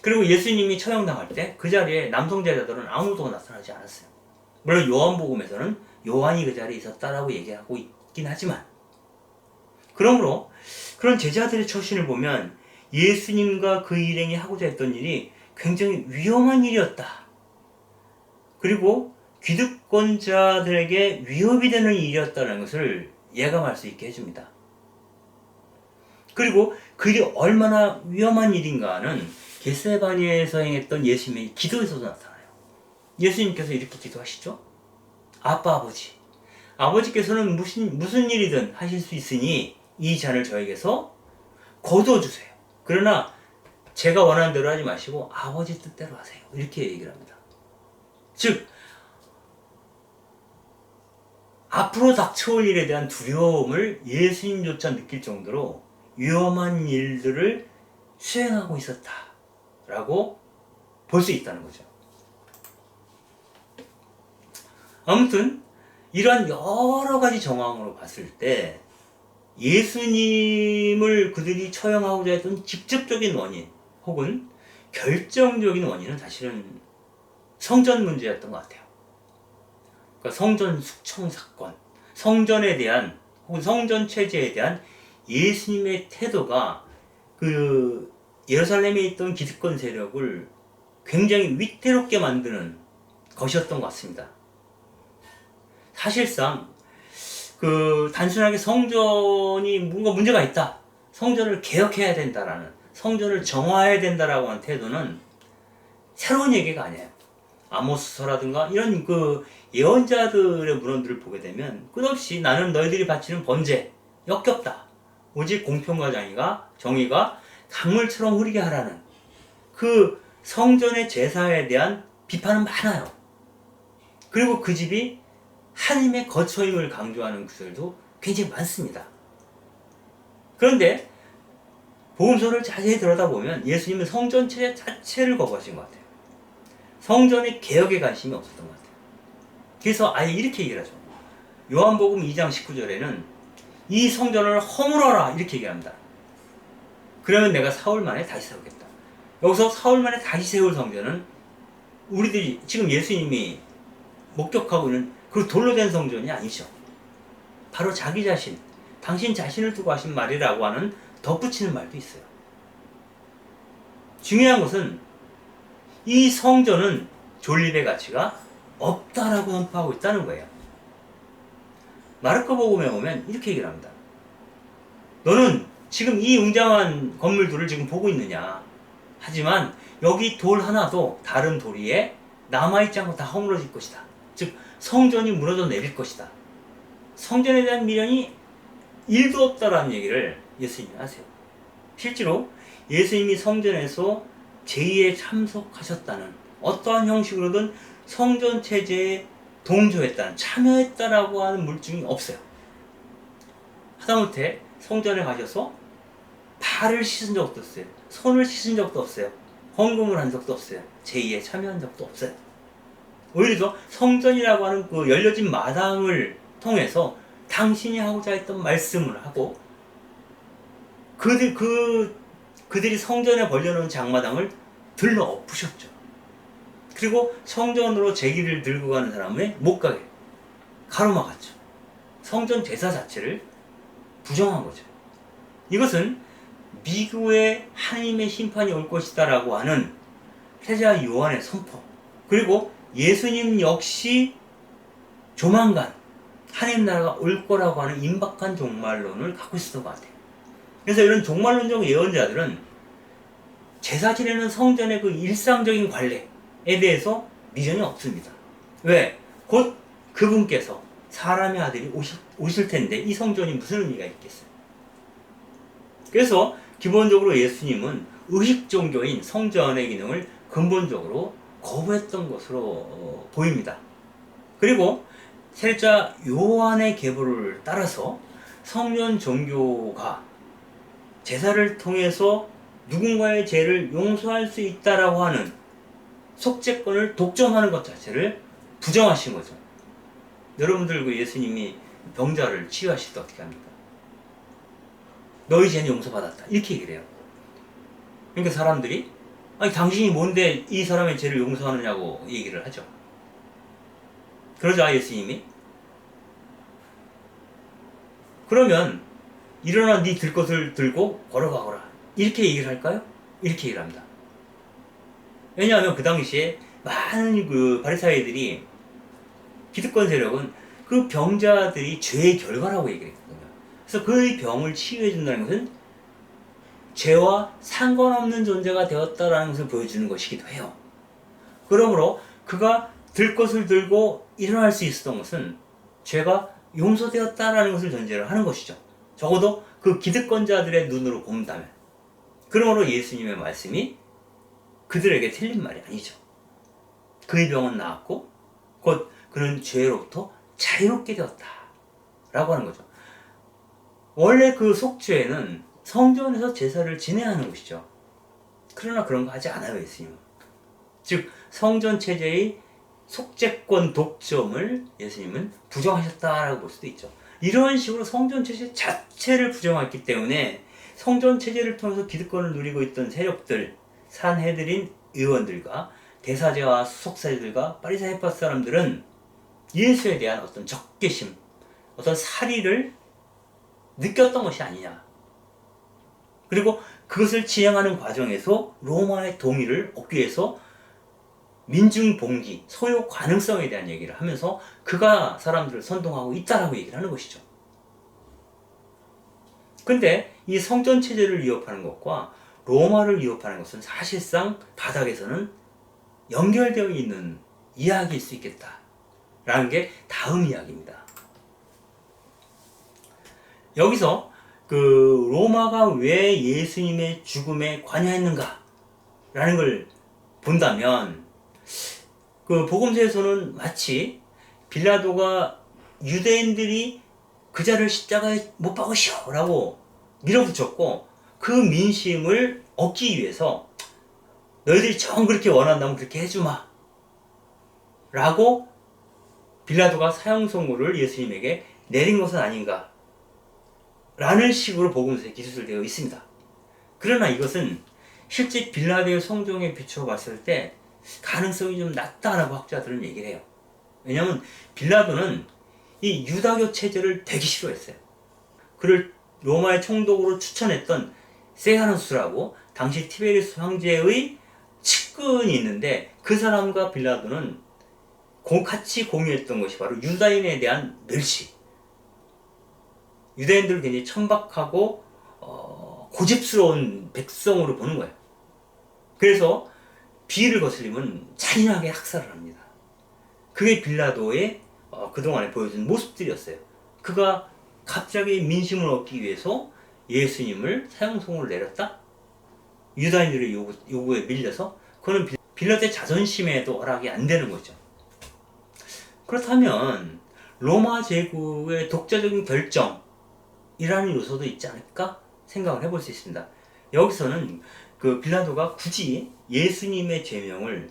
그리고 예수님이 처형당할 때 그 자리에 남성 제자들은 아무도 나타나지 않았어요. 물론 요한복음에서는 요한이 그 자리에 있었다라고 얘기하고 있긴 하지만, 그러므로 그런 제자들의 처신을 보면 예수님과 그 일행이 하고자 했던 일이 굉장히 위험한 일이었다. 그리고 기득권자들에게 위협이 되는 일이었다는 것을 예감할 수 있게 해줍니다. 그리고 그 일이 얼마나 위험한 일인가는 겟세마니에서 행했던 예수님의 기도에서도 나타나요. 예수님께서 이렇게 기도하시죠. 아빠 아버지, 아버지께서는 무슨 일이든 하실 수 있으니 이 잔을 저에게서 거두어주세요. 그러나 제가 원하는 대로 하지 마시고 아버지 뜻대로 하세요. 이렇게 얘기를 합니다. 즉, 앞으로 닥쳐올 일에 대한 두려움을 예수님조차 느낄 정도로 위험한 일들을 수행하고 있었다라고 볼 수 있다는 거죠. 아무튼 이러한 여러 가지 정황으로 봤을 때 예수님을 그들이 처형하고자 했던 직접적인 원인 혹은 결정적인 원인은 사실은 성전 문제였던 것 같아요. 그러니까 성전 숙청 사건, 성전에 대한 혹은 성전 체제에 대한 예수님의 태도가 그 예루살렘에 있던 기득권 세력을 굉장히 위태롭게 만드는 것이었던 것 같습니다. 사실상 그 단순하게 성전이 뭔가 문제가 있다, 성전을 개혁해야 된다라는, 성전을 정화해야 된다라고 하는 태도는 새로운 얘기가 아니에요. 아모스서라든가 이런 그 예언자들의 문헌들을 보게 되면 끝없이 나는 너희들이 바치는 번제 역겹다, 오직 공평과 정의가 강물처럼 흐르게 하라는 그 성전의 제사에 대한 비판은 많아요. 그리고 그 집이 하나님의 거처임을 강조하는 구절도 굉장히 많습니다. 그런데 복음서를 자세히 들여다보면 예수님은 성전 체제 자체를 거부하신 것 같아요. 성전의 개혁에 관심이 없었던 것 같아요. 그래서 아예 이렇게 얘기를 하죠. 요한복음 2장 19절에는 이 성전을 허물어라 이렇게 얘기합니다. 그러면 내가 사흘 만에 다시 세우겠다. 여기서 사흘 만에 다시 세울 성전은 우리들이 지금 예수님이 목격하고 있는 그 돌로 된 성전이 아니죠. 바로 자기 자신, 당신 자신을 두고 하신 말이라고 하는 덧붙이는 말도 있어요. 중요한 것은 이 성전은 존립의 가치가 없다라고 선포하고 있다는 거예요. 마르코복음에 보면 이렇게 얘기를 합니다. 너는 지금 이 웅장한 건물들을 지금 보고 있느냐. 하지만 여기 돌 하나도 다른 돌 위에 남아있지 않고 다 허물어질 것이다. 즉 성전이 무너져 내릴 것이다. 성전에 대한 미련이 1도 없다라는 얘기를 예수님이 하세요. 실제로 예수님이 성전에서 제의에 참석하셨다는, 어떠한 형식으로든 성전 체제에 동조했다는, 참여했다라고 하는 물증이 없어요. 하다못해 성전에 가셔서 발을 씻은 적도 없어요. 손을 씻은 적도 없어요. 헌금을 한 적도 없어요. 제의에 참여한 적도 없어요. 오히려 더 성전이라고 하는 그 열려진 마당을 통해서 당신이 하고자 했던 말씀을 하고, 그들이 성전에 벌려놓은 장마당을 들러 엎으셨죠. 그리고 성전으로 제기를 들고 가는 사람을 못 가게 가로막았죠. 성전 제사 자체를 부정한 거죠. 이것은 미국의 하나님의 심판이 올 것이다 라고 하는 세자 요한의 선포, 그리고 예수님 역시 조만간 하나님 나라가 올 거라고 하는 임박한 종말론을 갖고 있었던 것 같아요. 그래서 이런 종말론적 예언자들은 제사 지내는 성전의 그 일상적인 관례에 대해서 미련이 없습니다. 왜? 곧 그분께서 사람의 아들이 오실 텐데 이 성전이 무슨 의미가 있겠어요? 그래서 기본적으로 예수님은 의식 종교인 성전의 기능을 근본적으로 거부했던 것으로 보입니다. 그리고 세례자 요한의 계보를 따라서 성전 종교가 제사를 통해서 누군가의 죄를 용서할 수 있다라고 하는 속죄권을 독점하는 것 자체를 부정하신 거죠. 여러분들 그 예수님이 병자를 치유하실 때 어떻게 합니까? 너희 죄는 용서받았다 이렇게 얘기를 해요. 그러니까 사람들이 아니 당신이 뭔데 이 사람의 죄를 용서하느냐고 얘기를 하죠. 그러자 예수님이 그러면 일어나 네 들것을 들고 걸어가거라 이렇게 얘기를 할까요? 이렇게 얘기를 합니다. 왜냐하면 그 당시에 많은 그 바리사이들이 기득권 세력은 그 병자들이 죄의 결과라고 얘기를 했거든요. 그래서 그 병을 치유해 준다는 것은 죄와 상관없는 존재가 되었다라는 것을 보여주는 것이기도 해요. 그러므로 그가 들 것을 들고 일어날 수 있었던 것은 죄가 용서되었다라는 것을 전제로 하는 것이죠. 적어도 그 기득권자들의 눈으로 본다면. 그러므로 예수님의 말씀이 그들에게 틀린 말이 아니죠. 그의 병은 나았고 곧 그는 죄로부터 자유롭게 되었다 라고 하는 거죠. 원래 그 속죄는 성전에서 제사를 지내야 하는 것이죠. 그러나 그런 거 하지 않아요, 예수님은. 즉 성전 체제의 속죄권 독점을 예수님은 부정하셨다라고 볼 수도 있죠. 이런 식으로 성전 체제 자체를 부정했기 때문에 성전 체제를 통해서 기득권을 누리고 있던 세력들, 산헤드린 의원들과 대사제와 수석사제들과 바리새파 사람들은 예수에 대한 어떤 적개심, 어떤 살의를 느꼈던 것이 아니냐. 그리고 그것을 진행하는 과정에서 로마의 동의를 얻기 위해서 민중봉기, 소요 가능성에 대한 얘기를 하면서 그가 사람들을 선동하고 있다라고 얘기를 하는 것이죠. 근데 이 성전 체제를 위협하는 것과 로마를 위협하는 것은 사실상 바닥에서는 연결되어 있는 이야기일 수 있겠다라는 게 다음 이야기입니다. 여기서 그 로마가 왜 예수님의 죽음에 관여했는가 라는 걸 본다면 그 복음서에서는 마치 빌라도가 유대인들이 그자를 십자가에 못 박으시오 라고 밀어붙였고 그 민심을 얻기 위해서 너희들이 정 그렇게 원한다면 그렇게 해주마 라고 빌라도가 사형 선고를 예수님에게 내린 것은 아닌가 라는 식으로 복음서에 기술되어 있습니다. 그러나 이것은 실제 빌라도의 성종에 비추어 봤을 때 가능성이 좀 낮다라고 학자들은 얘기를 해요. 왜냐하면 빌라도는 이 유다교 체제를 되게 싫어했어요. 그를 로마의 총독으로 추천했던 세하누스라고 당시 티베리우스 황제의 측근이 있는데 그 사람과 빌라도는 같이 공유했던 것이 바로 유다인에 대한 멸시. 유대인들을 굉장히 천박하고 고집스러운 백성으로 보는 거예요. 그래서 비위를 거슬리면 잔인하게 학살을 합니다. 그게 빌라도의 그동안에 보여준 모습들이었어요. 그가 갑자기 민심을 얻기 위해서 예수님을 사형 선고를 내렸다? 유다인들의 요구에 밀려서 그거는 빌라도의 자존심에도 허락이 안 되는 거죠. 그렇다면 로마 제국의 독자적인 결정이라는 요소도 있지 않을까 생각을 해볼 수 있습니다. 여기서는 그 빌라도가 굳이 예수님의 제명을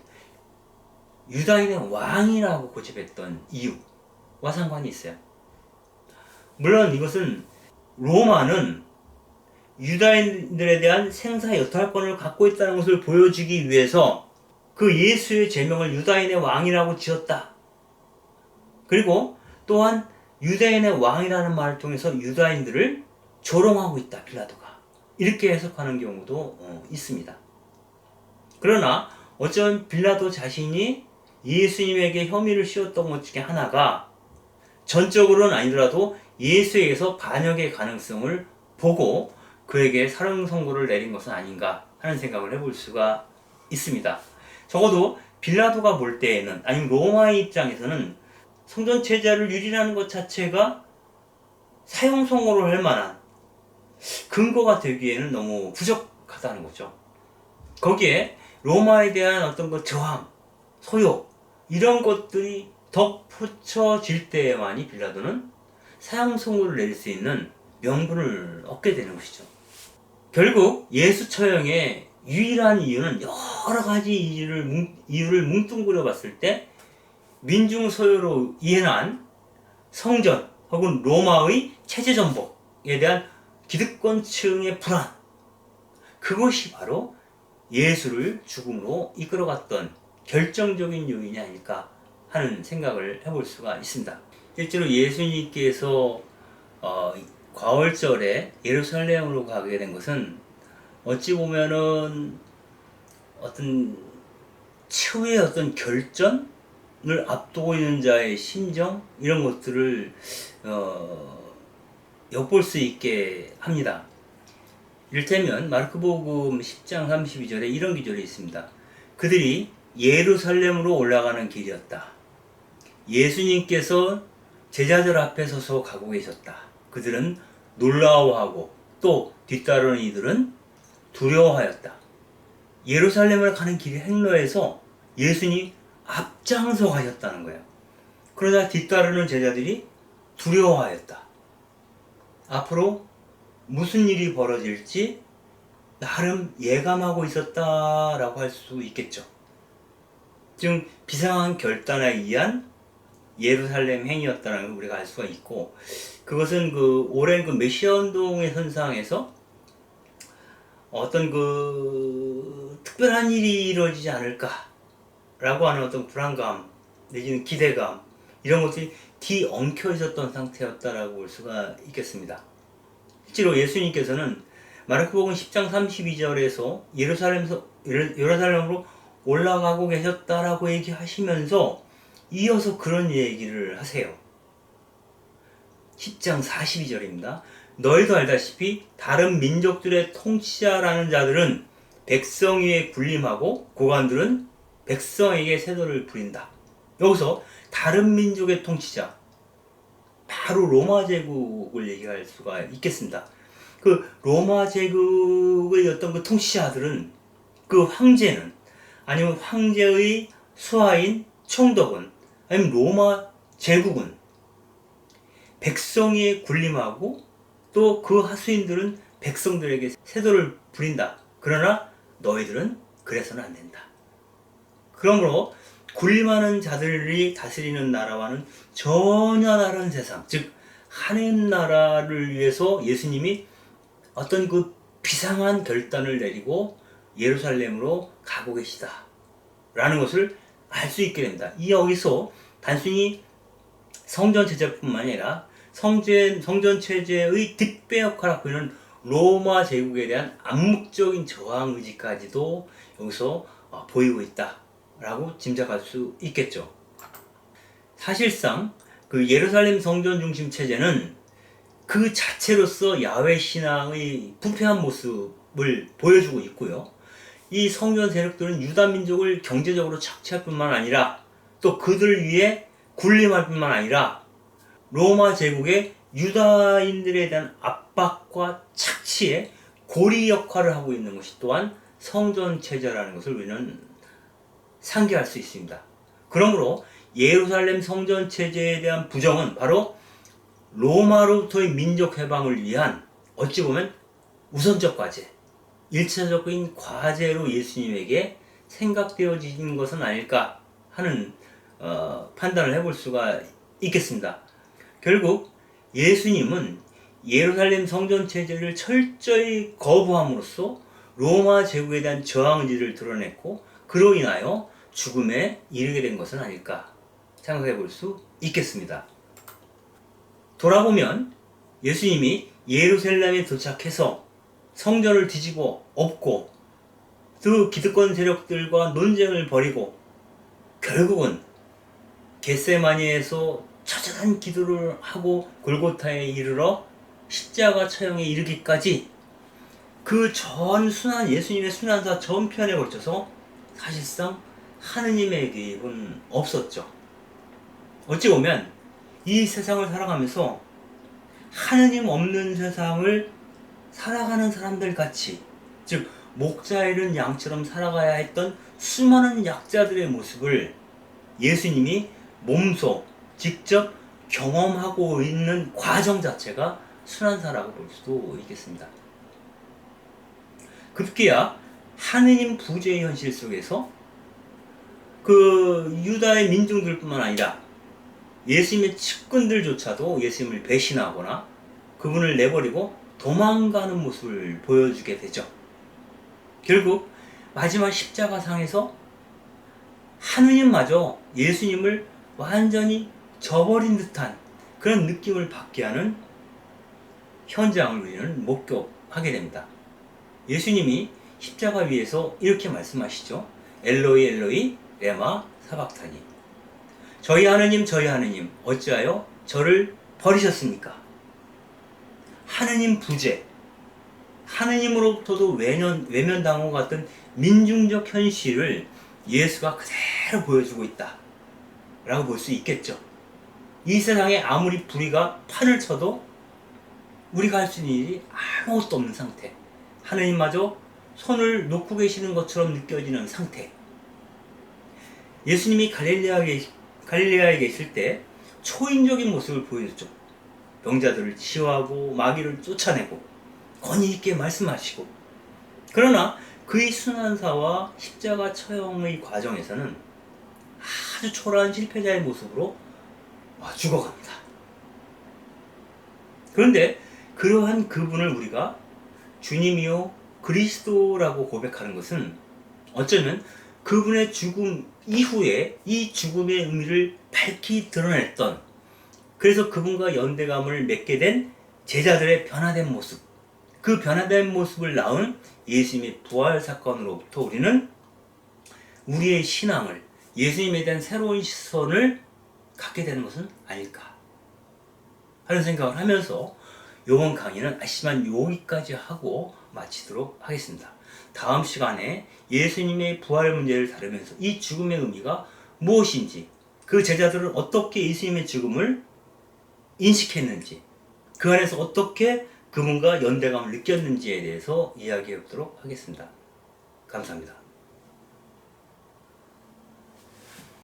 유다인의 왕이라고 고집했던 이유와 상관이 있어요. 물론 이것은 로마는 유다인들에 대한 생사 여탈권을 갖고 있다는 것을 보여주기 위해서 그 예수의 제명을 유다인의 왕이라고 지었다. 그리고 또한 유다인의 왕이라는 말을 통해서 유다인들을 조롱하고 있다, 빌라도가. 이렇게 해석하는 경우도 있습니다. 그러나 어쩌면 빌라도 자신이 예수님에게 혐의를 씌웠던 것 중에 하나가 전적으로는 아니더라도 예수에게서 반역의 가능성을 보고 그에게 사형 선고를 내린 것은 아닌가 하는 생각을 해볼 수가 있습니다. 적어도 빌라도가 볼 때에는, 아니면 로마의 입장에서는 성전 제자를 유린하는 것 자체가 사형 선고를 할 만한 근거가 되기에는 너무 부족하다는 거죠. 거기에 로마에 대한 어떤 그 저항, 소욕 이런 것들이 덧붙여질 때에만이 빌라도는 사형 선고를 내릴 수 있는 명분을 얻게 되는 것이죠. 결국 예수 처형의 유일한 이유는 여러 가지 이유를 뭉뚱그려 봤을 때 민중 소유로 이해한 성전 혹은 로마의 체제 전복에 대한 기득권층의 불안, 그것이 바로 예수를 죽음으로 이끌어갔던 결정적인 요인이 아닐까 하는 생각을 해볼 수가 있습니다. 실제로 예수님께서 과월절에 예루살렘으로 가게 된 것은 어찌 보면은 어떤 최후의 어떤 결전을 앞두고 있는 자의 심정, 이런 것들을 엿볼 수 있게 합니다. 이를테면 마르코복음 10장 32절에 이런 기절이 있습니다. 그들이 예루살렘으로 올라가는 길이었다. 예수님께서 제자들 앞에 서서 가고 계셨다. 그들은 놀라워하고 또 뒤따르는 이들은 두려워하였다. 예루살렘을 가는 길 행로에서 예수님이 앞장서 가셨다는 거예요. 그러자 뒤따르는 제자들이 두려워하였다. 앞으로 무슨 일이 벌어질지 나름 예감하고 있었다라고 할 수 있겠죠. 즉 비상한 결단에 의한 예루살렘 행이었다는 걸 우리가 알 수가 있고, 그것은 그 오랜 그 메시아 운동의 현상에서 어떤 그 특별한 일이 이루어지지 않을까라고 하는 어떤 불안감 내지는 기대감, 이런 것들이 뒤엉켜 있었던 상태였다라고 볼 수가 있겠습니다. 실제로 예수님께서는 마르코복음 10장 32절에서 예루살렘으로 올라가고 계셨다라고 얘기하시면서 이어서 그런 얘기를 하세요. 10장 42절입니다. 너희도 알다시피 다른 민족들의 통치자라는 자들은 백성 위에 군림하고 고관들은 백성에게 세도를 부린다. 여기서 다른 민족의 통치자, 바로 로마 제국을 얘기할 수가 있겠습니다. 그 로마 제국의 어떤 그 통치자들은, 그 황제는, 아니면 황제의 수하인 총독은, 아니면 로마 제국은 백성 위에 군림하고 또 그 하수인들은 백성들에게 세도를 부린다. 그러나 너희들은 그래서는 안 된다. 그러므로 군림하는 자들이 다스리는 나라와는 전혀 다른 세상, 즉 하나님 나라를 위해서 예수님이 어떤 그 비상한 결단을 내리고 예루살렘으로 가고 계시다 라는 것을 알 수 있게 됩니다. 이 여기서 단순히 성전 체제뿐만 아니라 성전 체제의 뒷배 역할을 하고 있는 로마 제국에 대한 암묵적인 저항 의지까지도 여기서 보이고 있다라고 짐작할 수 있겠죠. 사실상 그 예루살렘 성전 중심 체제는 그 자체로서 야훼 신앙의 부패한 모습을 보여주고 있고요. 이 성전 세력들은 유다 민족을 경제적으로 착취할 뿐만 아니라 또 그들 위해 군림할 뿐만 아니라 로마 제국의 유다인들에 대한 압박과 착취의 고리 역할을 하고 있는 것이 또한 성전 체제라는 것을 우리는 상기할 수 있습니다. 그러므로 예루살렘 성전 체제에 대한 부정은 바로 로마로부터의 민족 해방을 위한 어찌 보면 우선적 과제, 1차적인 과제로 예수님에게 생각되어진 것은 아닐까 하는 판단을 해볼 수가 있겠습니다. 결국 예수님은 예루살렘 성전 체제를 철저히 거부함으로써 로마 제국에 대한 저항 의지를 드러냈고, 그로 인하여 죽음에 이르게 된 것은 아닐까 생각해 볼 수 있겠습니다. 돌아보면 예수님이 예루살렘에 도착해서 성전을 뒤집어 엎고 그 기득권 세력들과 논쟁을 벌이고 결국은 겟세마니에서 처절한 기도를 하고 골고타에 이르러 십자가 처형에 이르기까지 그 전 순환, 예수님의 순환사 전편에 걸쳐서 사실상 하느님의 개입은 없었죠. 어찌 보면 이 세상을 살아가면서 하느님 없는 세상을 살아가는 사람들 같이, 즉 목자 잃은 양처럼 살아가야 했던 수많은 약자들의 모습을 예수님이 몸소 직접 경험하고 있는 과정 자체가 순환사라고 볼 수도 있겠습니다. 급기야 하느님 부재의 현실 속에서 그 유다의 민중들뿐만 아니라 예수님의 측근들조차도 예수님을 배신하거나 그분을 내버리고 도망가는 모습을 보여주게 되죠. 결국 마지막 십자가상에서 하느님마저 예수님을 완전히 저버린 듯한 그런 느낌을 받게 하는 현장을 우리는 목격하게 됩니다. 예수님이 십자가 위에서 이렇게 말씀하시죠. 엘로이 엘로이 레마 사박타니. 저희 하느님 어찌하여 저를 버리셨습니까? 하느님 부재, 하느님으로부터도 외면당한 것 같은 민중적 현실을 예수가 그대로 보여주고 있다 라고 볼 수 있겠죠. 이 세상에 아무리 불의가 판을 쳐도 우리가 할 수 있는 일이 아무것도 없는 상태, 하느님마저 손을 놓고 계시는 것처럼 느껴지는 상태. 예수님이 갈릴레아에 계실 때 초인적인 모습을 보여줬죠. 병자들을 치유하고 마귀를 쫓아내고 권위 있게 말씀하시고, 그러나 그의 순환사와 십자가 처형의 과정에서는 아주 초라한 실패자의 모습으로 죽어갑니다. 그런데 그러한 그분을 우리가 주님이요 그리스도라고 고백하는 것은 어쩌면 그분의 죽음 이후에 이 죽음의 의미를 밝히 드러냈던, 그래서 그분과 연대감을 맺게 된 제자들의 변화된 모습, 그 변화된 모습을 낳은 예수님의 부활 사건으로부터 우리는 우리의 신앙을, 예수님에 대한 새로운 시선을 갖게 되는 것은 아닐까 하는 생각을 하면서 이번 강의는 아시지만 여기까지 하고 마치도록 하겠습니다. 다음 시간에 예수님의 부활 문제를 다루면서 이 죽음의 의미가 무엇인지, 그 제자들은 어떻게 예수님의 죽음을 인식했는지, 그 안에서 어떻게 그분과 연대감을 느꼈는지에 대해서 이야기해 보도록 하겠습니다. 감사합니다.